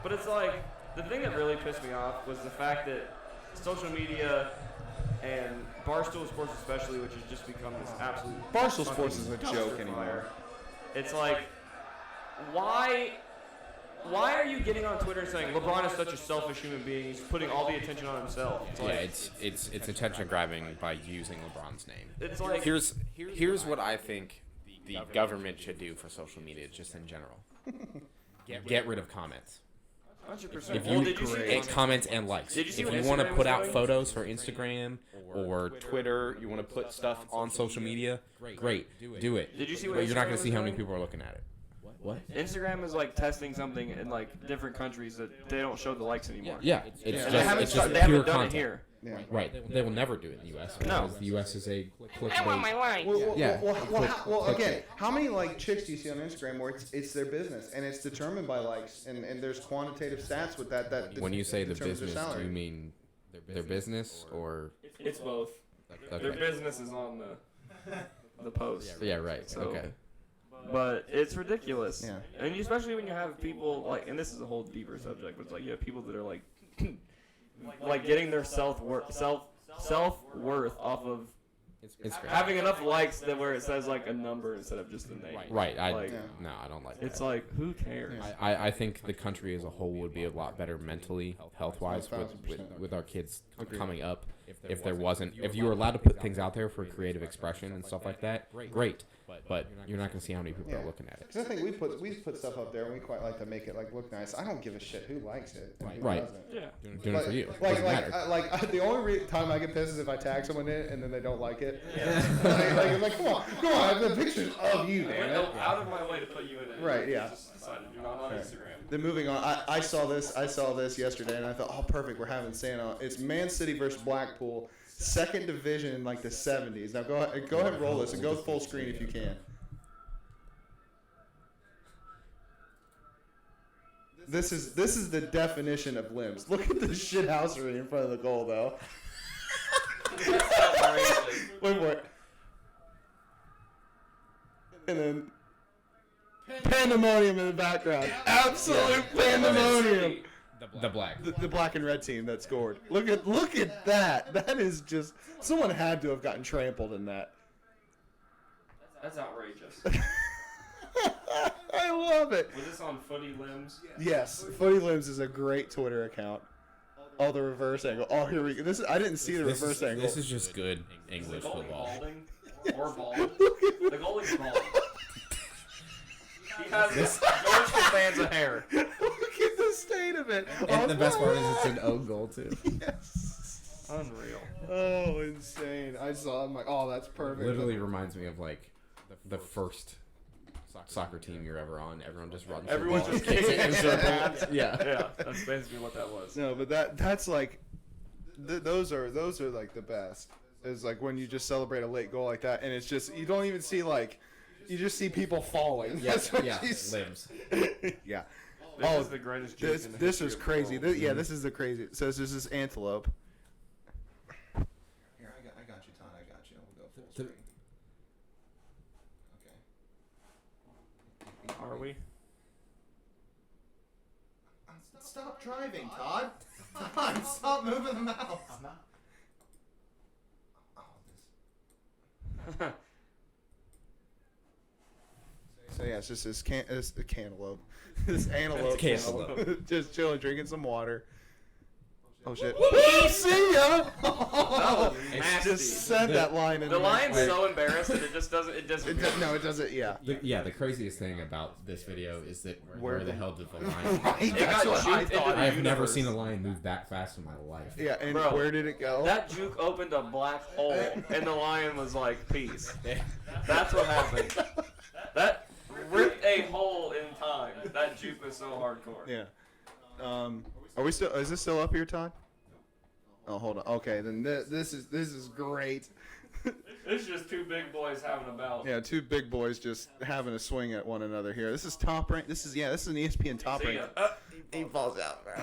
But it's like, the thing that really pissed me off was the fact that social media and Barstool Sports especially, which has just become this absolute Barstool Sports is a fucking joke dumpster anymore. fire. It's like, why are you getting on Twitter and saying LeBron is such a selfish human being? He's putting all the attention on himself. It's Yeah, like, it's attention grabbing by using LeBron's name. it's like Here's what I think the government should do for social media, just in general. Get rid of comments. 100%. If Well, you did you see and comments and likes. Did you see If what you want to Instagram put was out doing? photos for Instagram or Twitter, you want to put stuff on social media, great, do it. Did you see what But you're not Instagram going to see was how many doing? people are looking at it. What? Instagram is like testing something in like different countries that they don't show the likes anymore. Yeah, it's And they just haven't, it's just they pure haven't done content. it here. Yeah. Right. They will never do it in the U.S. No. because the U.S. is a clickbait. likes. Yeah. Well, again, how many like chicks do you see on Instagram where it's their business and it's determined by likes and there's quantitative stats with that. When you say the determines their business, do salary. you mean their business or? It's both. Their Okay. business is on the post. Yeah. Right. So- Okay. But it's ridiculous. Yeah. And especially when you have people like, and this is a whole deeper subject, but it's like you have people that are like, like getting their self worth off of Instagram. having enough likes that where it says like a number instead of just a name. Right. Like, No, I don't like it's that. like, who cares? I think the country as a whole would be a lot better mentally, health-wise, with our kids coming up. If you were allowed to put things out there for creative expression and stuff like that, great. But you're not going to see how many people are looking at it. Because I think we put stuff up there and we quite like to make it like look nice. I don't give a shit who likes it and who Right. doesn't. Yeah. Doing it for you. Like, Doesn't matter. the only time I get pissed is if I tag someone in it and then they don't like it. like, come on, I have the pictures of you, I damn went it. out of my way to put you in it. Right, yeah. Just decided you're not on Instagram. Then moving on, I saw this yesterday and I thought, oh, perfect, we're having Santa. It's Man City versus Blackpool, second division in like the 70s. Now go ahead and roll this and go full screen if you can. This is the definition of limbs. Look at the shithousery in front of the goal, though. Wait for it. And then pandemonium in the background. Absolute pandemonium. The black. The black and red team that scored. Look at that. That is just someone had to have gotten trampled in that. That's outrageous. I love it. Was this on Footy Limbs? Yes, Footy Limbs is a great Twitter account. Oh, the reverse angle. Oh, here we go. I didn't see the reverse angle. This is just good English The goalie football. balding or bald. The goalie's bald. He has George Costanza hair. Look at the state of it. And the best part is it's an own goal too. Yes. Unreal. Oh, insane. I'm like, oh, that's perfect. Literally reminds me of like the first soccer team you're ever on. Everyone just runs. the Everyone ball just and kicks it in kicks circles. Yeah. Yeah, that's basically what that was. No, but that's like, those are like the best. Is like when you just celebrate a late goal like that, and it's just you don't even see like, you just see people falling. That's what you see. Limbs. Yeah. This is the greatest joke in the This history is of the crazy. world. This is the crazy. So this is antelope. Here, I got you, Todd. I got you. We'll go full The- screen. Okay. Are we? Stop driving, Todd. Todd, stop moving the mouse. So yeah, it's just it's the cantaloupe. This antelope. It's cantaloupe. Just chilling, drinking some water. Oh shit. See ya. was It's nasty. just said that line. In The lion's way. so embarrassed that it just doesn't. It doesn't. No, it doesn't. Yeah. The craziest thing about this video is that where the hell did the lion? Right, It that's got what I juked into thought. the I've never universe. seen a lion move that fast in my life. Yeah, and Bro, where did it go? That juke opened a black hole, and the lion was like, "Peace." That's what happened. That ripped a hole in time. That juke was so hardcore. Yeah. Are we still? Is this still up here, Todd? Oh, hold on. Okay, then this is great. It's just two big boys having a battle. Yeah, two big boys just having a swing at one another here. This is top rank. This is an ESPN top See rank. ya. He falls out, bro.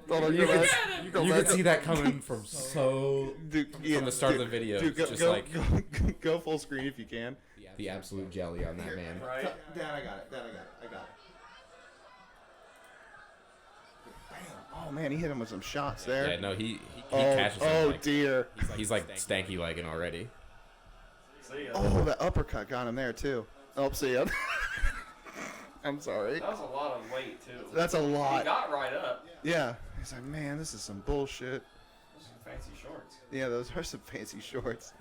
Hold on, You go could, back. you could see that coming from so Dude, yeah, from the start dude, of the video. Dude, It's just like go full screen if you can. the absolute jelly on that man. Right? Dad, I got it. I got it. Bam. Oh man, he hit him with some shots there. Yeah, no, he oh, catches him. oh Like, dear. he's like stanky legging already. See ya. Oh, that uppercut got him there too. Oh, see ya. I'm sorry. That was a lot of weight too. That's a He lot. got right up. Yeah. He's like, man, this is some bullshit. Those are fancy shorts. Yeah, those are some fancy shorts.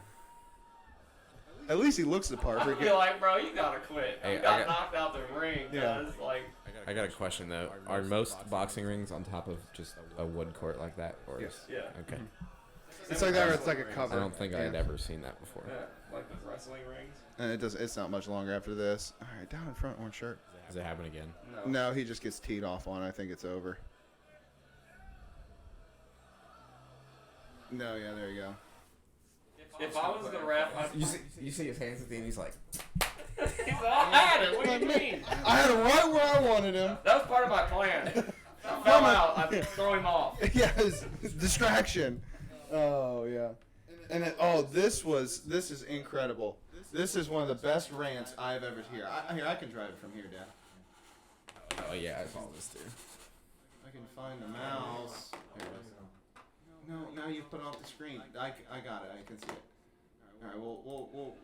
At least he looks the part. I feel like, bro, you gotta quit. Hey, You I got got- knocked out the ring, Yeah. cuz like I got a question though. Are most boxing rings on top of just a wood court like that? Or Yes. yeah. Okay. It's like that, or it's like a Wrestling cover. I don't think I had Yeah. ever seen that before. rings. Yeah, like with wrestling rings. And it does. It's not much longer after this. All right, down in front, orange shirt. Does it happen again? No, he just gets teed off on. I think it's over. No, yeah, there you go. If I was the ref, I'd You see his hands at the end. He's like, He's like, I had it. What do you mean? I had him right where I wanted him. That was part of my plan. I fell out. I throw him off. Yeah, it's distraction. Oh yeah. And this is incredible. This is one of the best rants I've ever heard. Here, I can drive it from here, Dad. oh yeah, I follow this too. I can find the mouse. Here it is. No, now you've put it off the screen. I got it. I can see it. All right, we'll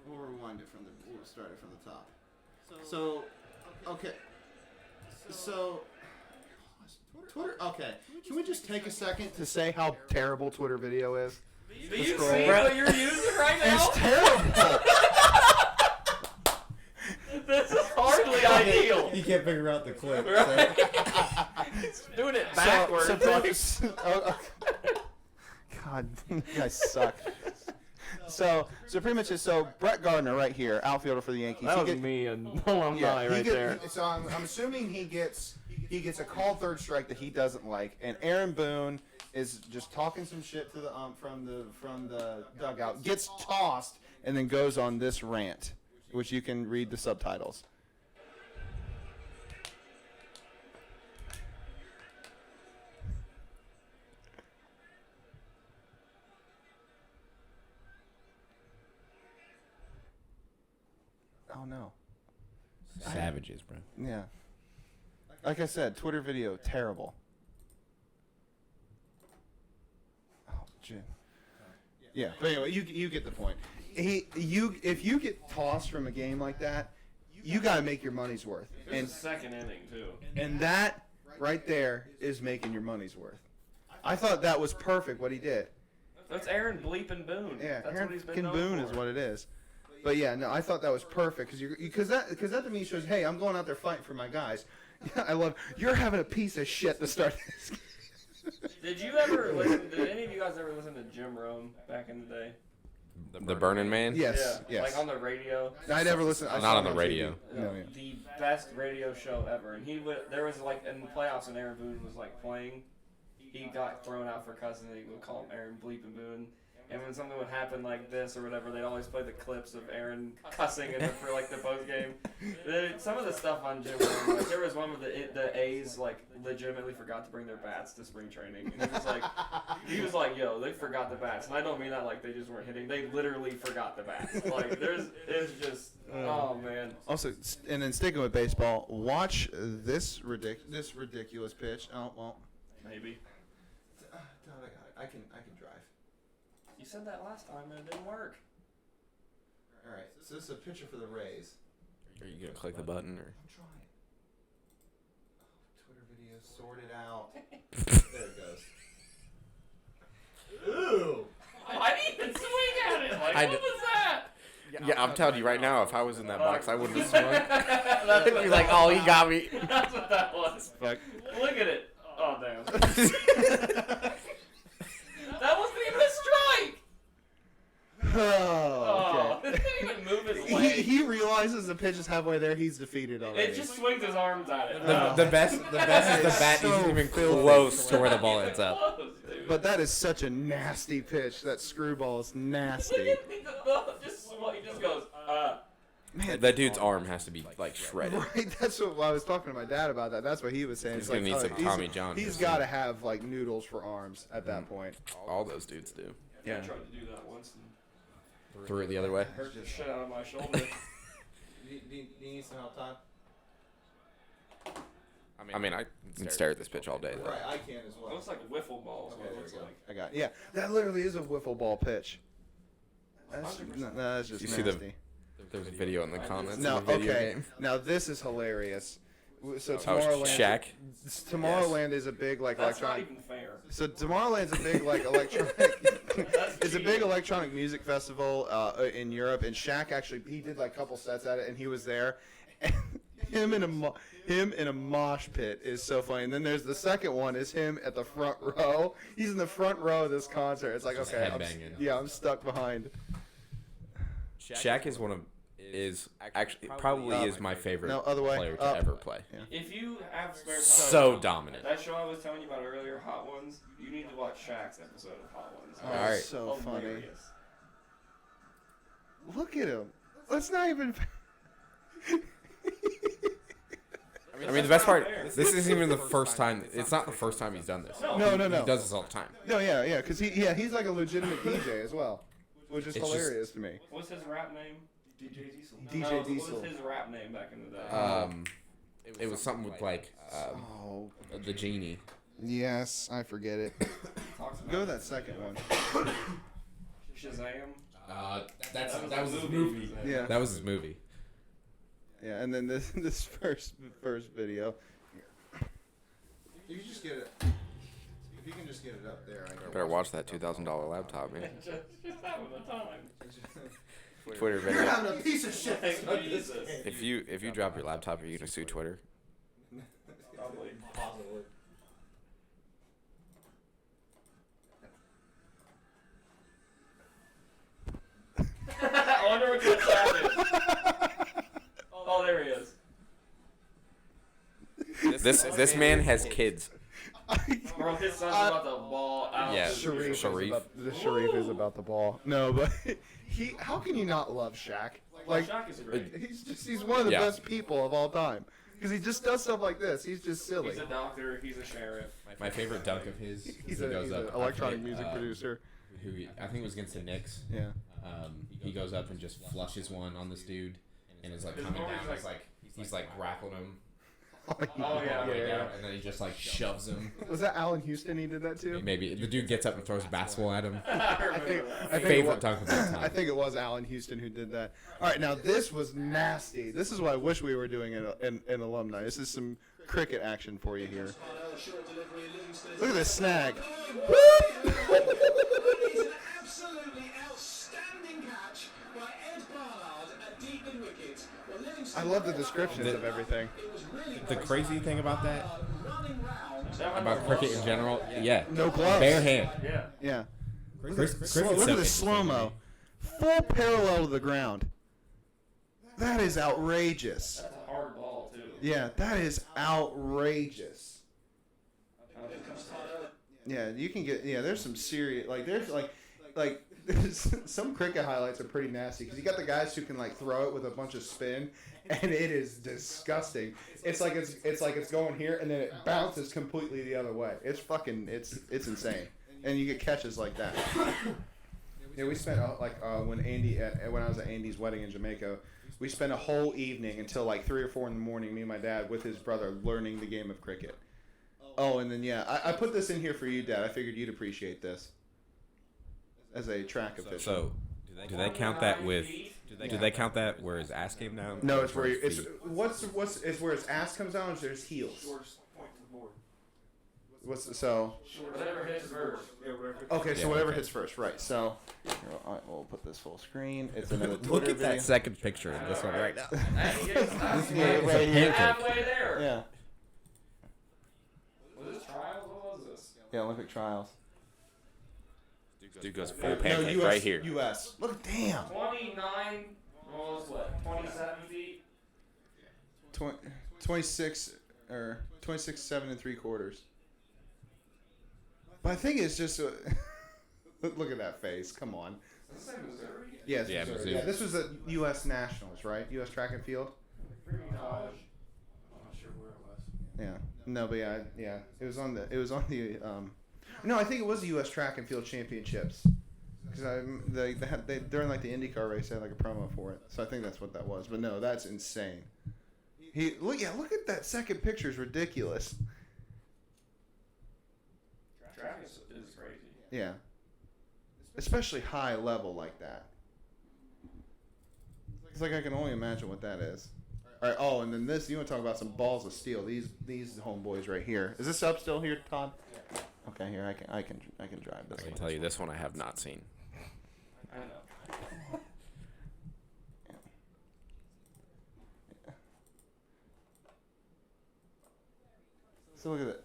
rewind it we'll start it from the top. So, okay. So, Twitter. Okay, can we just take a second to say how terrible Twitter video is? Do you scroll. see what you're using right now? It's terrible. This is hardly ideal. You can't figure out the clip. Doing it backwards. God, you guys suck. So pretty much, Brett Gardner right here, outfielder for the Yankees. That He was get- me and alumni he right get- there. So I'm assuming he gets a called third strike that he doesn't like, and Aaron Boone is just talking some shit to the from the dugout, gets tossed, and then goes on this rant, which you can read the subtitles. Oh no. Savages, bro. Yeah. Like I said, Twitter video, terrible. Oh, Jim. Yeah, but anyway, you get the point. If you get tossed from a game like that, you got to make your money's worth. It And was the second inning too. and that right there is making your money's worth. I thought that was perfect what he did. That's Aaron Bleepin Boone. Yeah, That's Aaron what he's been fucking known Boone for. is what it is. But yeah, no, I thought that was perfect because that to me shows, hey, I'm going out there fighting for my guys. Yeah, I love you're having a piece of shit to start this. Did you ever listen? Did any of you guys ever listen to Jim Rome back in the day? The Burning Man. Yes, Yeah, yes. like on the radio. I never listened. I Not saw on him the radio. TV. No, yeah. The best radio show ever. And there was like in the playoffs when Aaron Boone was like playing, he got thrown out for cussing. They would call him Aaron Bleepin Boone. And when something would happen like this or whatever, they'd always play the clips of Aaron cussing for like the post game. Some of the stuff on Jim Rome, like there was one where the A's like legitimately forgot to bring their bats to spring training, and he was like, yo, they forgot the bats, and I don't mean that like they just weren't hitting, they literally forgot the bats. Like it's just oh man. Also, and then sticking with baseball, watch this ridiculous pitch. Oh well, Maybe. I can drive. You said that last time and it didn't work. All right, so this is a picture for the Rays. Are you gonna click the button or? I'm trying. sort it out. There it goes. Ooh. I didn't even swing at it. Like, I what did- was that? Yeah, I'm telling you right now, if I was in that box, I wouldn't have swung. That's It'd what be like, that oh, was. he got me. That's what that was. Fuck. Look at it. Oh, damn. That wasn't even a strike. Oh, Oh, okay. it didn't even move his leg. He realizes the pitch is halfway there. He's defeated already. It just swings his arms at it. The best is the bat So isn't even filthy. close to where the ball ends up. Close, dude. But that is such a nasty pitch. That screwball is Look nasty. at he just goes, Man, That dude's arm has to be like shredded. right? That's what I was talking to my dad about. That's what he was saying. He's It's gonna like, need some he's- Tommy John. He's got to have like noodles for arms at that point. All those dudes do. yeah, I tried to do that once and Threw it the other way. hurt the shit out of my shoulder. Do you need some help, Todd? I mean, I can stare at this pitch all day. Though. Right, I can as It well. looks like a wiffle ball is what it looks like. I got. Yeah, that literally is a wiffle ball pitch. That's, 100%. no, that's just You nasty. see the- There's a video in the comments. No, of the video okay. game. Now this is hilarious. So Oh, Tomorrowland. Shaq. Tomorrowland is a big like That's not electronic. even fair. So Tomorrowland's a big like electronic. It's a big electronic music festival in Europe, and Shaq actually he did like a couple sets at it, and he was there. And him in a mosh pit is so funny. And then there's the second one is him at the front row. He's in the front row of this concert. It's like Just okay, headbanging. I'm stuck behind. Shaq is actually probably is my favorite No, other way. player to Up. ever play. If you have spare time, So dominant. that show I was telling you about earlier, Hot Ones, you need to watch Shaq's episode of Hot Ones. Oh, All right. so funny. Hilarious. Look at him. Let's not even. I mean, the best part. This isn't even the first time. It's not the first time he's done this. No. He does this all the time. No, yeah, because he's like a legitimate DJ as well, which is It's just- hilarious to me. What's his rap name? DJ Diesel. DJ What Diesel. was his rap name back in the day? It was something with like Oh, the genie. yes, I forget it. Talks about Go to that second one. Shazam. That was his movie. Yeah, That was his movie. yeah, and then this first video. You can just get it. If you can just get it up there, I Better watch that $2,000 laptop, man. just having a time. Twitter video. having a piece of shit. Jesus. If you drop your laptop, are you gonna sue Twitter? Probably. Possibly. I wonder what just happened. Oh, there he is. This man has kids. Bro, his son's about to ball out. Yeah, Sharif, Sharif. the Sharif is about the ball. No, but how can you not love Shaq? Like Shaq is great. he's one of the Yeah. best people of all time because he just does stuff like this. He's just silly. He's a doctor. He's a sheriff. My favorite dunk of his. He's he an goes up. electronic I forget, music producer. I think it was against the Knicks. Yeah. He goes up and just flushes one on this dude, and is like coming down. He's like grappling him. Oh, yeah. And then he just like shoves him. Was that Allen Houston? He did that too. Maybe the dude gets up and throws a basketball at him. I remember that. I think it Favorite was, dunk of all time. I think it was Allen Houston who did that. All right, now this was nasty. This is what I wish we were doing in alumni. This is some cricket action for you here. Look at this snag. Absolutely outstanding catch by Ed Barnard at deep in wicket. Well, Livingston I love the descriptions of everything. The crazy thing about that, running round. about cricket in general, yeah, No gloves. bare hand. Yeah. Yeah. Cricket's Look so at this slow mo. Full parallel to the ground. That is outrageous. That's a hard ball, too. Yeah, that is outrageous. Yeah, you can get. Yeah, there's some serious. Like there's there's some cricket highlights are pretty nasty because you got the guys who can like throw it with a bunch of spin, and it is disgusting. It's like it's going here and then it bounces completely the other way. It's fucking it's insane, and you get catches like that. Yeah, we spent when I was at Andy's wedding in Jamaica, we spent a whole evening until like 3 or 4 in the morning. Me and my dad with his brother learning the game of cricket. Oh, and then yeah, I put this in here for you, Dad. I figured you'd appreciate this as a track official. So, do they count that with? Do they count that where his ass came down? No, it's where his it's feet? it's where his ass comes down and there's heels. George, point to the board. so? Whatever hits first. Okay, so Yeah, whatever okay. hits first, right? So, here, we'll put this full screen. It's another Twitter Look at video. that second picture in this one right now. Right here. Halfway there. Yeah, Was this trials? What was this? yeah, Olympic trials. Dude goes full pancake right here. U.S. Look, damn. 29. What was what? 27 feet. 26 or 26 7 3/4. But I think it's just look at that face. Come on. Is this in Missouri? Yes, Yeah, Missouri. Missouri. Yeah, this was the U.S. Nationals, right? U.S. track and field. Freaking college. I'm not sure where it was. Yeah. No, but yeah. It was on the. No, I think it was the U.S. track and field championships. Because they during like the IndyCar race, they had like a promo for it. So I think that's what that was. But no, that's insane. Look at that second picture. Is ridiculous. Track is crazy. Yeah. Especially high level like that. It's like I can only imagine what that is. All right. Oh, and then this. You want to talk about some balls of steel? These homeboys right here. Is this up still here, Todd? Okay, here I can drive this. I can one. tell you this one I have not seen. I know. So look at it.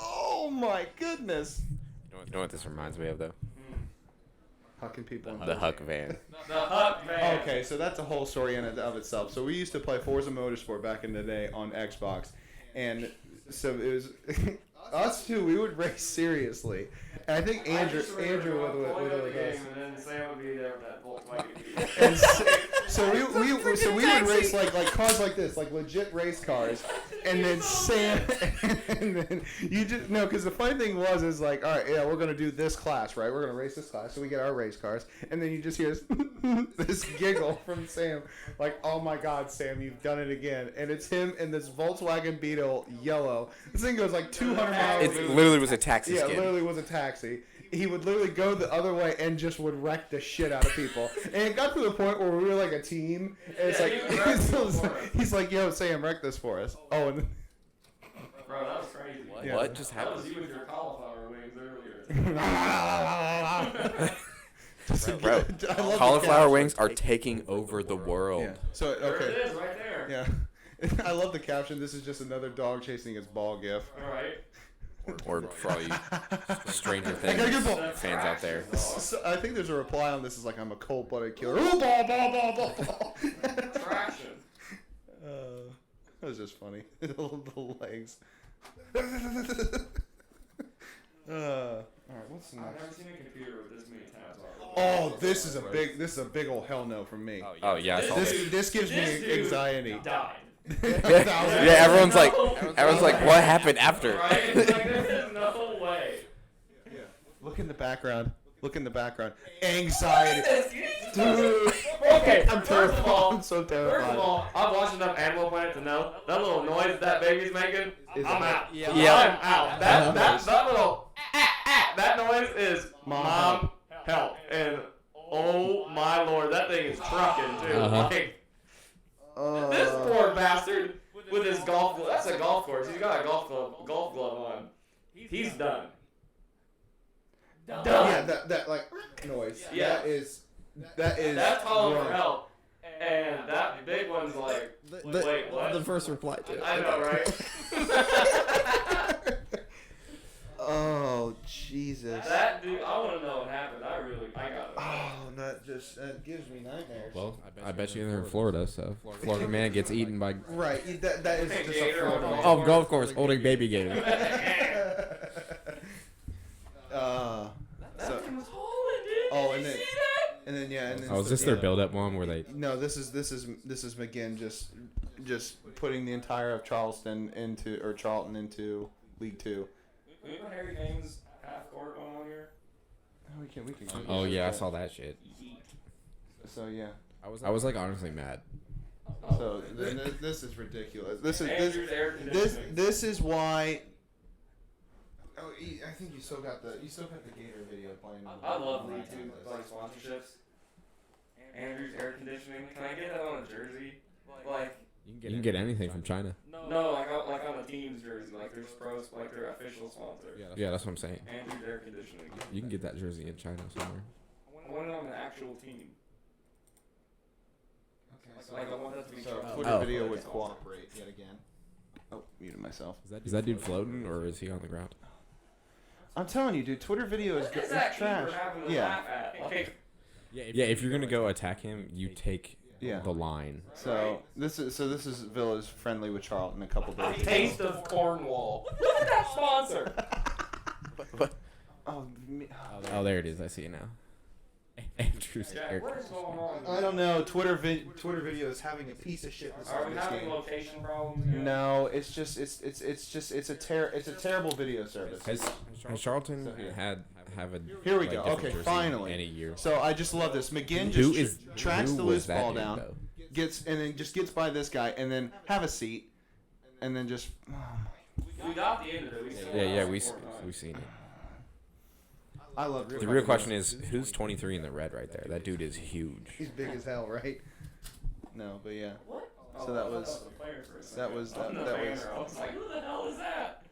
Oh my goodness. You know what this reminds me of though? How can people? The Huck van. The Huck van. Okay, so that's a whole story in and of itself. So we used to play Forza Motorsport back in the day on Xbox, and so it was us two. We would race seriously, and I think Andrew would the with game, us. and then Sam would be there with that Volkswagen. And so we would race like cars like this, like legit race cars, and then Sam, and then you just no, because the funny thing is like, all right, yeah, we're gonna do this class, right? We're gonna race this class, so we get our race cars, and then you just hear this giggle from Sam, like, oh my God, Sam, you've done it again, and it's him in this Volkswagen Beetle yellow. This thing goes like 200 miles. It literally was a taxi Yeah, skid. literally was a taxi. He would literally go the other way and just would wreck the shit out of people. And it got to the point where we were like a team. And it's Yeah, like he wrecked people for us. he's like, "Yo, Sam, wreck this for us." Oh, and Bro, that was crazy. Yeah. What just That was happened? you with your cauliflower wings earlier. Bro, I love the cauliflower caption. wings are taking over the world. Yeah. So There okay. it is, right there. Yeah. I love the caption. This is just another dog chasing its ball gif. All right. Or for all you Stranger I gotta get Things ball. fans out there. So I think there's a reply on this. Is like, I'm a cold-blooded killer. Ooh, ball. Traction. That was just funny. the legs. All right, what's the I've next? never seen a computer with this many tabs on it. Oh, this is a big old hell no from me. Oh yeah, I saw that. This gives This me dude anxiety. died. Yeah, everyone's like, what happened after? Right? It's like, there's no way. Look in the background. Look in the background. Anxiety. Dude. Okay, I'm first of terrified. all, I'm so First terrified. of all, I've watched enough Animal Planet to know that little noise that baby's making. Is I'm it- out. Yeah. I'm out. That little that noise is Mom help. And oh my lord, that thing is trucking too. Uh-huh. Like, this poor bastard with his golf glove. That's a golf course. He's got a golf glove on. He's done. Yeah, that like noise. Yeah. That's calling for wrong. help. And that big one's like, wait, what? The first reply to it. I know, right? Oh Jesus. That dude, I want to know what happened. I got it. Oh, that gives me nightmares. Well, I bet you they're in Florida, so Florida man gets eeaten by Right. That is just a Gator Florida on man. oh golf course holding baby gator. So, That thing was holding, dude. oh, Did and you then- see that? and then yeah, and then Oh, is this their build-up one where they? No, this is McGinn just putting the entire of Charlton into League Two. Can we put Harry Kane's half court on here? We can. Oh yeah, I saw that shit. So yeah. I was like honestly mad. So this is ridiculous. This Andrew's air conditioning. this is why. Oh, I think you still got the Gator video playing. I love League Two like sponsorships. Andrew's air conditioning. Can I get that on a jersey? Like You can get anything from China. no, like on a team's jersey. Like Skechers Pro, like their official sponsor, Yeah, that's what I'm saying. and do their conditioning. You can get that jersey in China somewhere. I want it on the actual team. Like I want that to be. Twitter Oh. video would cooperate yet again. Oh, muted myself. Is that dude floating or is he on the ground? I'm telling you, dude, Twitter video is What is it's that trash. keeper having to Yeah. laugh at? Like, Yeah, if you're gonna go attack him, you take Yeah. the line. So this is Villa's friendly with Charlton a couple a days. taste of Cornwall. Look at that sponsor. Oh, Oh, there it is. I see it now. Andrew's Jack, haircut. what is going on? I don't know. Twitter video is having a piece of shit this Are we this having game. location problems? Again? No, it's a terrible video service. Has Charlton So here. have a Here we like, go. different Okay, jersey finally. any year? So I just love this. McGinn Who just is tracks who the was loose that ball dude, down, though? gets by this guy, and then have a seat, and then just. We got the end of it. We still Yeah, lost we've seen it. I love The real question is, who's 23 in the red right there? That dude is huge. He's big as hell, right? No, but yeah. What? So that was- that was- that was- I was like, who the hell is that?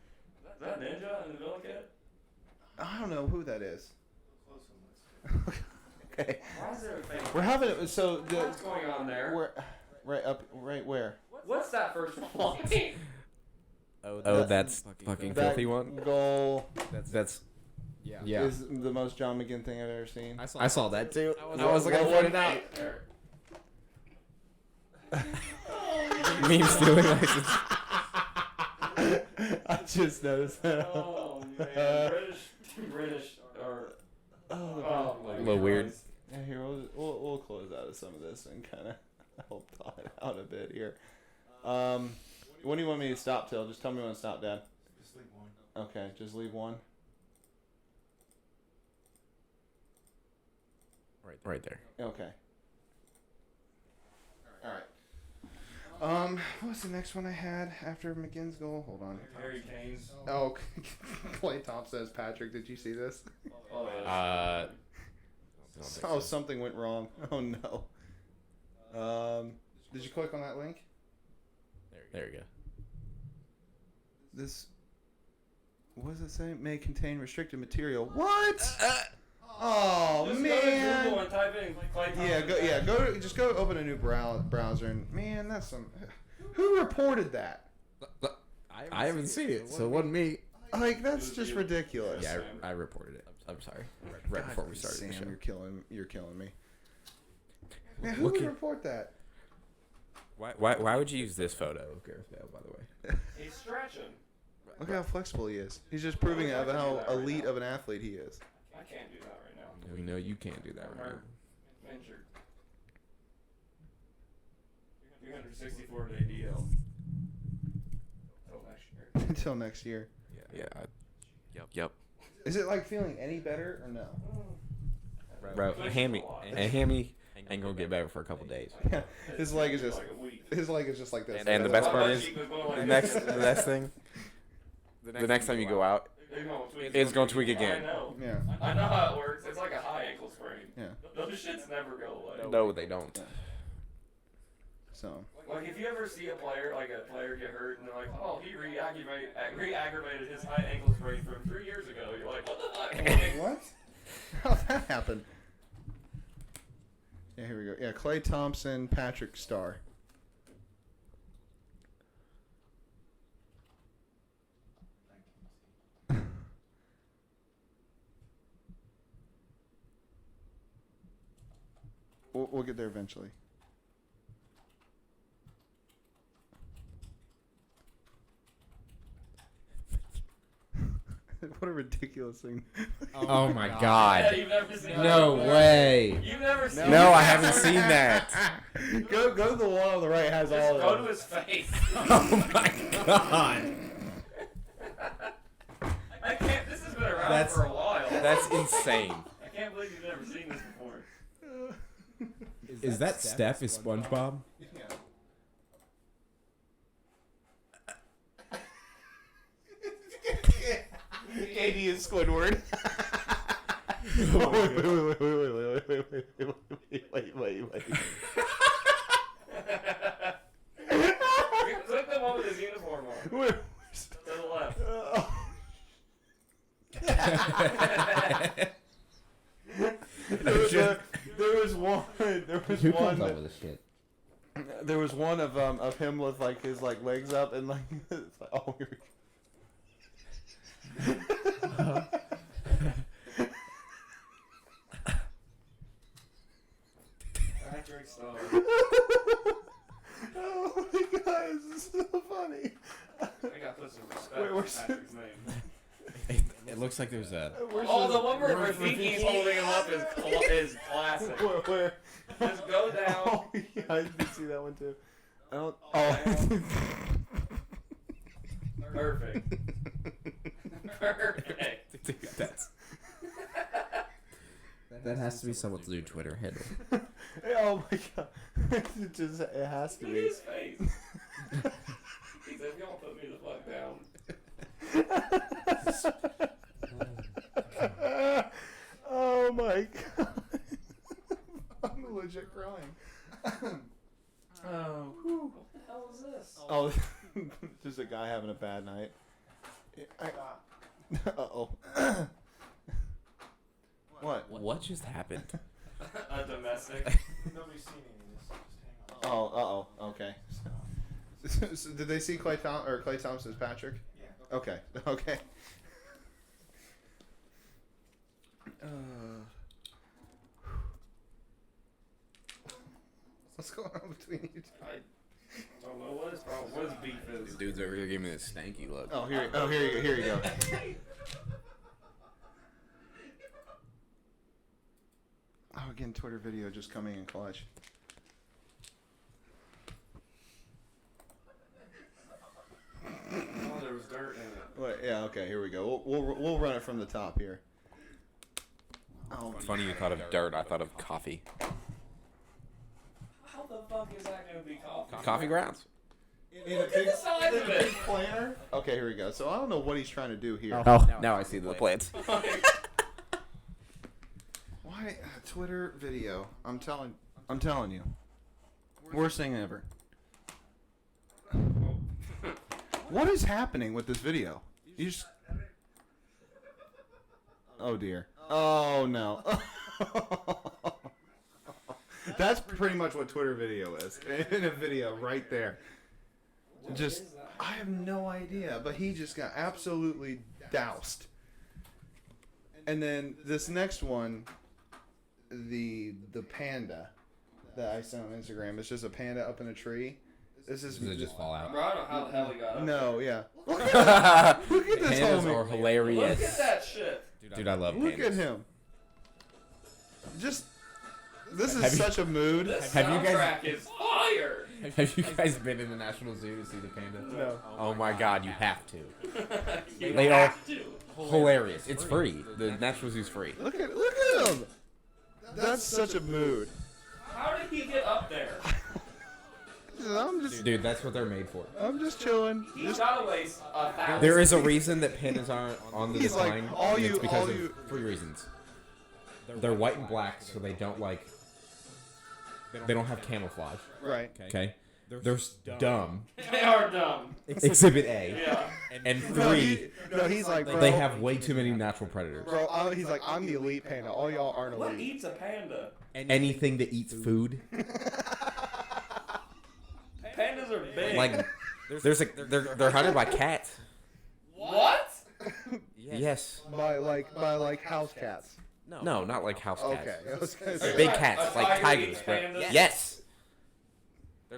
Is that Ninja and the Villa kid? I don't know who that is. Okay. Why is there a fake? We're having so What's going on there? we're right up right where What's that first one? Oh, that's fucking that filthy one. goal That's yeah. is the most John McGinn thing I've ever seen. I saw that too. I was looking to point it out. There. Meme stealing license. I just noticed that. Oh man, British are. Oh my A little weird. Christ. Yeah, here we'll close out of some of this and kind of help thaw it out a bit here. When do you want me to stop till? Just tell me when to stop, Dad. Just leave one. Okay, just leave one. Right there. Okay. All right. What was the next one I had after McGinn's goal? Hold on. Harry Kane's. Oh, Clay Thompson says, Patrick, did you see this? Oh yeah. Oh, something went wrong. Oh no. Did you click on that link? There you go. This. What does it say? May contain restricted material. What? Oh Just go to Google man. and type in Clay Yeah, Thompson. go open a new browser and man, that's some. Who reported that? I haven't seen it, so it wasn't me. Like that's just ridiculous. Yeah, I reported it. I'm sorry. Right before we started Sam, the show. you're killing me. Man, who Look would at- report that? Why would you use this photo of Gareth Bale, by the way? He's stretching. Look how flexible he is. He's just proving of how elite of an athlete he is. I can't do that right now. We know you can't do that right now. Injured. 364 day DL. Until next year. Until next year. Yeah. Yep. Is it like feeling any better or no? Bro, Hammy ain't gonna get better for a couple days. Yeah, his leg is just Like a week. his leg is just like this. And the best part is, the the next thing, the next time you go out, it's gonna tweak again. I know. Yeah. I know how it works. It's like a high ankle sprain. Yeah. Those shits never go away. No, they don't. So. Like if you ever see a player get hurt and they're like, oh, he re-aggravated his high ankle sprain from 3 years ago. You're like, what the fuck? What? How'd that happen? Yeah, here we go. Yeah, Clay Thompson, Patrick Starr. We'll get there eventually. What a ridiculous thing. Oh my Yeah, God. you've never seen that. No way. You've never seen No, that. I haven't seen that. Go to the one on the right. Has Just all go of to them. his face. Oh my God. I can't. This has been around That's- for a while. That's insane. I can't believe you've never seen this before. Is that Steph? Is SpongeBob? Katie is Squidward. Wait. Click the one with his uniform on. Wait. To the left. There was one. Who comes up with this shit? There was one of him with like his like legs up and like it's like, oh, here we go. Patrick Star. Oh my god, this is so funny. I gotta put some respect Wait, on where's Patrick's name. It looks like there's a. Oh, the one where Rafiki's holding him up is classic. Where? Just go down. Oh yeah, I did see that one too. I don't. Oh. Perfect. Perfect. Dude, that has to be someone's new Twitter handle. Oh my god. It has to Look at be. his face. He said, "Y'all put me the fuck down." Oh my god. I'm legit crying. Oh. Whew. What the hell is this? Oh, just a guy having a bad night. Uh-oh. What? What just happened? A domestic. Nobody's seen any of this. Just hang on. Oh, okay. So did they see Clay Thompson's Patrick? Yeah. Okay. Okay. What's going on between you two? I don't know what his problem. What his beef is. Dude's over here giving me this stanky look. Oh, here you go. Oh, again, Twitter video just coming in clutch. Oh, there was dirt in it. Wait, yeah, okay, here we go. We'll run it from the top here. Oh, It's funny you thought of dirt. I thought of coffee. How the fuck is that gonna be coffee? Coffee grounds. Look at the size of it. planner. Okay, here we go. So I don't know what he's trying to do here. Oh, now I see the plants. Why Twitter video? I'm telling you, worst thing ever. What is happening with this video? You just... Oh dear. Oh no. That's pretty much what Twitter video is. In a video right there. Just, I have no idea, but he just got absolutely doused. And then this next one, the panda that I sent on Instagram, it's just a panda up in a tree. This is Does it just fall out? Bro, I don't know how the hell he got up. No, yeah. Look at this Pandas homie. are Look hilarious. at that shit. Dude, I love Look pandas. at him. Just, this is Have you- such a mood. This Have you guys- soundtrack is fire. Have you guys been in the National Zoo to see the panda? No. Oh my god, you have to. You They have to. Hilarious. It's free. The National Zoo's free. Look at him. That's such a mood. How did he get up there? Dude, that's what they're made for. I'm just chilling. He's gotta waste 1,000. There is a reason that pandas aren't on the He's like, decline. all and you- it's because all of you- 3 reasons. They're white and black, so they don't like. They don't have camouflage. Right. Okay. They're dumb. They are dumb. Exhibit A. Yeah. And 3, He's like, bro. they have way too many natural predators. Bro, he's like, I'm the elite panda. All y'all aren't What elite. eats a panda? Anything that eats food, Pandas are big. like they're hunted by cats. What? Yes. By like house cats. No, not like house cats. Okay. I was gonna say. Big A cats, like tiger tigers, eats bro. pandas? Yes.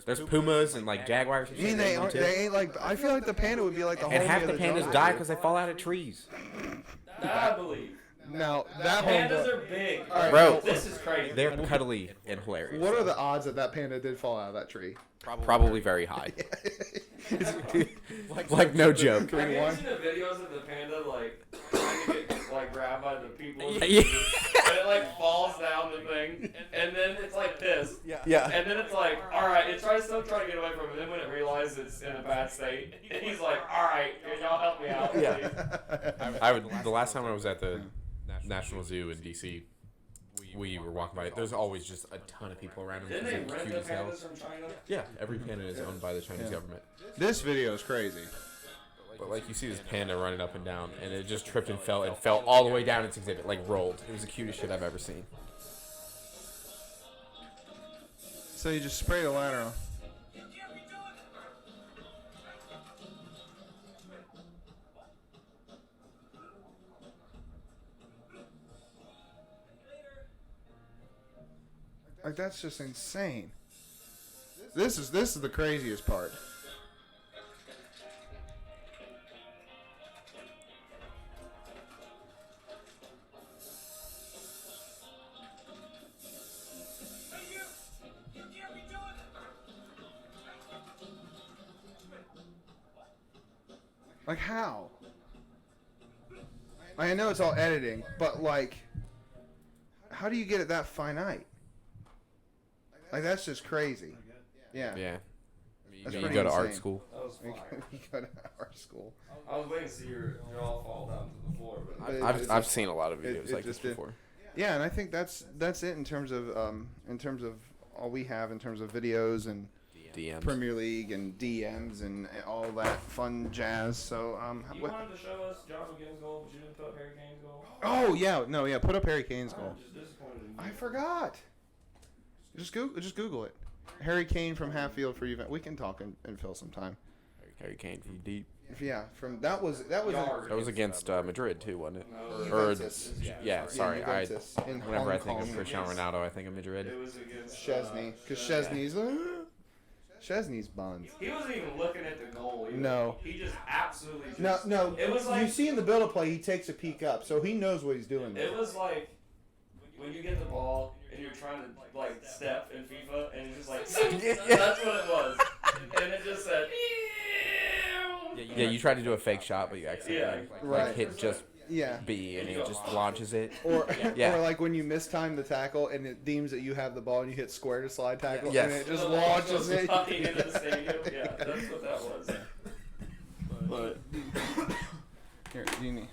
There's pumas and like jaguars. And I mean, they aren't. They ain't like. I feel like the panda would be like the And homie half of the pandas jungle. die because they fall out of trees. That I believe. Now that Pandas homeboy. are big. All right, Bro. This is crazy. They're cuddly and hilarious. What are the odds that that panda did fall out of that tree? Probably very high. Like no joke. Have you ever seen the videos of the panda like trying to get like grabbed by the people? Yeah. And it like falls down the thing, and then it's like this. Yeah. And then it's like, all right, it tries to get away from it. And then when it realizes it's in a bad state, he's like, all right, can y'all help me out, please? The last time I was at the National Zoo in DC, we were walking by. There's always just a ton of people around. Didn't they They're rent cute the as hell. pandas from China? Yeah, every panda is owned by the Chinese government. This video is crazy. But like you see this panda running up and down, and it just tripped and fell all the way down its exhibit, like rolled. It was the cutest shit I've ever seen. So you just spray the ladder on. Like that's just insane. This is the craziest part. Like how? I know it's all editing, but like, how do you get it that finite? Like that's just crazy. Yeah. Yeah. That's You pretty go to art insane. school. That was You fire. go to art school. I was waiting to see your jaw fall down to the floor, but But I've seen a lot of it- videos it like this just did- before. Yeah, and I think that's it in terms of all we have in terms of videos and DMs. Premier League and DMs and all that fun jazz. So you what? wanted to show us Joshua Gibbs' goal, but you didn't put up Harry Kane's goal. Oh yeah, no yeah. Put up Harry Kane's goal. I'm just disappointed in you. I forgot. Just Google it. Harry Kane from half field for Juventus. We can talk and fill some time. Harry Kane from deep. Yeah, from that was Yard. That was against Madrid too, wasn't it? No, Or Juventus. yeah, sorry. I Juventus in whenever I Hong think of Kong. Cristiano Ronaldo, I think of Madrid. it was against Chesney, because Chesney's buns. He wasn't even looking at the goal. Either. No. He just absolutely. Just, No. It was like you see in the build-up play, he takes a peek up, so he knows what he's doing. It was like when you get the ball and you're trying to like step in FIFA and you're just like that's what it was, and it just said. Yeah, you try to do a fake shot, but you accidentally Right. like hit just Yeah. B, and it just launches it. Or, Yeah. or like when you mistime the tackle and it deems that you have the ball and you hit square to slide tackle Yes. and it just The ball launches goes it. flying into the stadium. Yeah, that's what that was. But Here, do you need?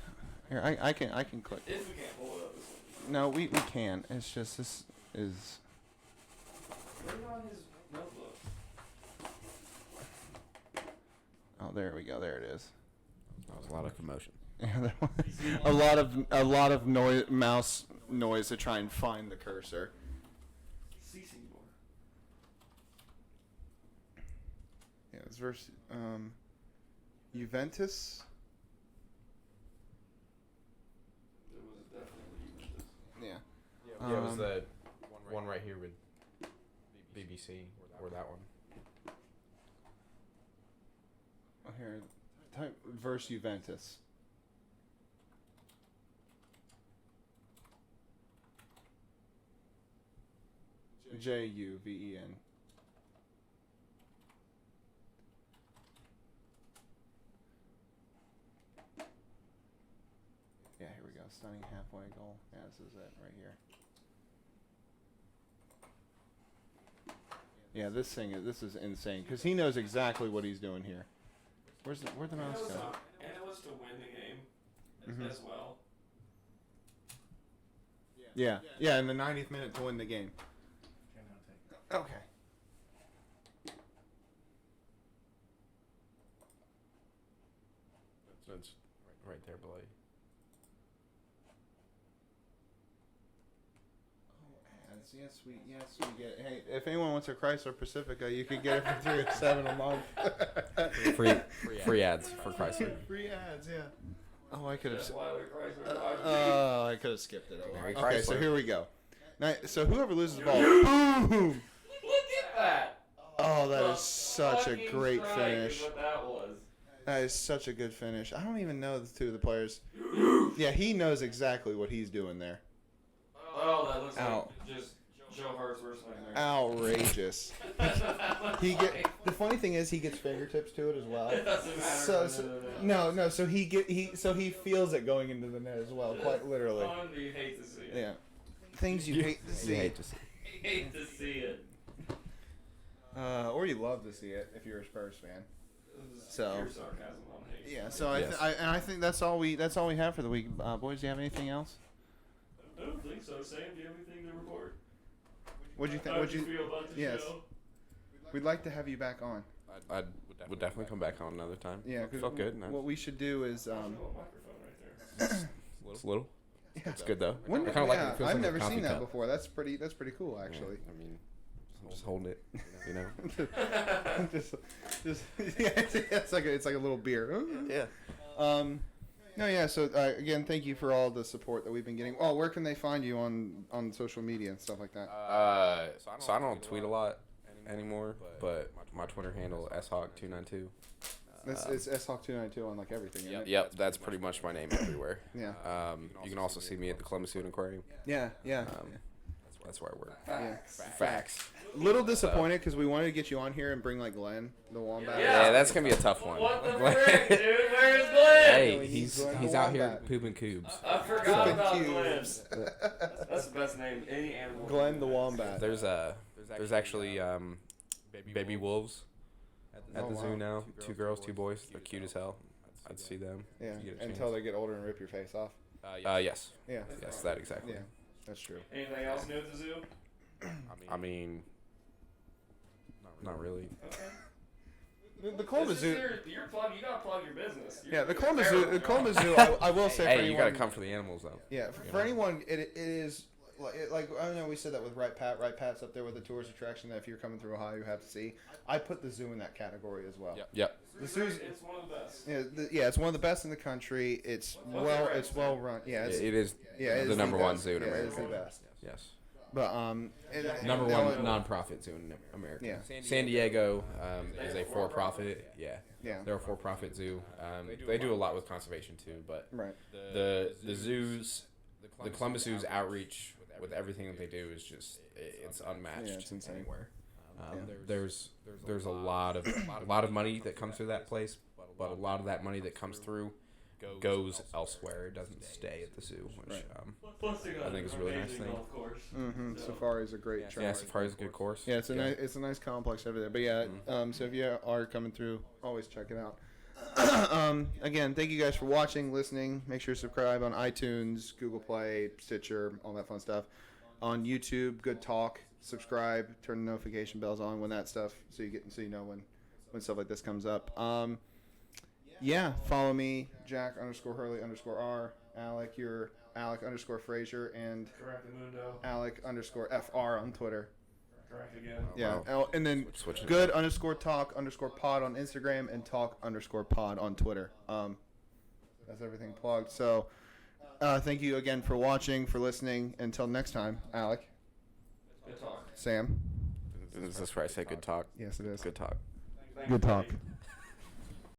Here, I can click. if we can't pull it up, No, we can. It's just this is. put it on his notebook. Oh, there we go. There it is. That was a lot of commotion. Yeah, a lot of noise, mouse noise to try and find the cursor. CC more. Yeah, it's versus Juventus. It was definitely Juventus. Yeah. Yeah, it was the one right here with BBC or that one. Oh, here, type versus Juventus. Juven. Yeah, here we go. Stunning halfway goal. Yeah, this is it right here. Yeah, this is insane because he knows exactly what he's doing here. Where'd the mouse go? And it was to win the game Mhm. as well. Yeah, in the 90th minute to win the game. Okay. So it's right there below you. Yes, we get. Hey, if anyone wants a Chrysler Pacifica, you could get it for $307 a month. Free ads for Chrysler. Free ads, yeah. Oh, I could have. That's why they're Chrysler. Oh, I could have skipped it. Very Okay, so Chrysler. here we go. Now, so whoever loses the ball, boom! Look at that. Oh, that is such a Fucking great strike finish. is what that was. That is such a good finish. I don't even know the two of the players. Yeah, he knows exactly what he's doing there. Oh, that looks Out. like just Joe Hart's worst nightmare. Outrageous. The funny thing is he gets fingertips to it as well. It doesn't matter. No. So he feels it going into the net as well, quite literally. Fun, but you hate to see it. Yeah. Things you hate to see. You hate to see. You hate to see it. Or you love to see it if you're a Spurs fan. This is So- pure sarcasm on hate. Yeah. So Yes. I think that's all we have for the week. Boys, do you have anything else? I don't think so. Sam, do you have anything to report? What'd you think? How did you feel about the Yes. show? We'd like to have you back on. I would definitely come back on another time. Yeah, because Felt good. Nice. what we should do is Little microphone right there. It's little. yeah. It's good though. When, I kind of like it. yeah, It feels I've like a never coffee seen that cup. before. That's pretty cool, actually. Yeah, I mean, I'm just holding it. You know. just yeah, it's like a little beer. Yeah. No, yeah. So again, thank you for all the support that we've been getting. Oh, where can they find you on social media and stuff like that? So I don't tweet a lot anymore, but my Twitter handle shawk292. It's shawk292 on like everything. Isn't it? Yep, that's pretty much my name everywhere. Yeah. You can also see me at the Columbus Food Aquarium. Yeah. Yeah. That's where I work. Yeah. Facts. Little disappointed because we wanted to get you on here and bring like Glenn, the wombat. Yeah, that's gonna be a tough one. What the frick, dude? Where's Glenn? Hey, We need he's Glenn the out here wombat. pooping cubes. I forgot Pooping about cubes. Glenn. That's the best name any animal. Glenn the wombat. There's actually baby wolves at Oh, the wow. zoo now. 2 girls, 2 boys. They're cute as hell. I'd see them. Yeah. if you get a Until chance. they get older and rip your face off. Yes. Yeah. Yes, that exactly. Yeah. That's true. Anything else new at the zoo? I mean, not really. Okay. The Columbus This is Zoo. your plug. You gotta plug your business. Yeah, the You're Columbus Zoo. terrible. The Columbus Zoo. I will say for Hey, anyone. you gotta come for the animals though. Yeah, for anyone, it is like I don't know. We said that with Right Pat. Right Pat's up there with the tourist attraction that if you're coming through Ohio, you have to see. I put the zoo in that category as well. Yep. The zoo's. It's one of the best. Yeah, it's one of the best in the country. It's well run. Yeah, it's, It is yeah, it is the number one best. zoo in Yeah, it is America. the best. Yes. But Number the one only- non-profit zoo in America. Yeah. San Diego is a for-profit. Yeah. Yeah. They're a for-profit zoo. They do a lot with conservation too, but Right. the zoos, the Columbus Zoo's outreach with everything that they do is just it's unmatched. Yeah, it's insane. Anywhere. There's a lot of money that comes through that place, but a lot of that money that comes through goes elsewhere. It doesn't stay at the zoo, which Right. Plus, they got I think it's a an really nice amazing thing. golf course. Mm-hmm. So- Safari's a great trail. yeah, Safari's a good course. Yeah, it's a nice complex over there. But yeah, so if you are coming through, always check it out. Again, thank you guys for watching, listening. Make sure to subscribe on iTunes, Google Play, Stitcher, all that fun stuff. On YouTube, Good Talk. Subscribe, turn the notification bells on when that stuff, so you know when stuff like this comes up. Yeah, follow me, Jack_Hurley_R, Alec, you're Alec_Frazier, and Correct the Mundo. Alec_FR on Twitter. Correct again. Yeah, Wow. and then Switching it good _talk_pod on Instagram and talk_pod on Twitter. That's everything plugged. So, thank you again for watching, for listening. Until next time, Alec, Good talk. Sam. Is this where I say good talk? Yes, it is. Good talk. Thank Good you, talk. buddy.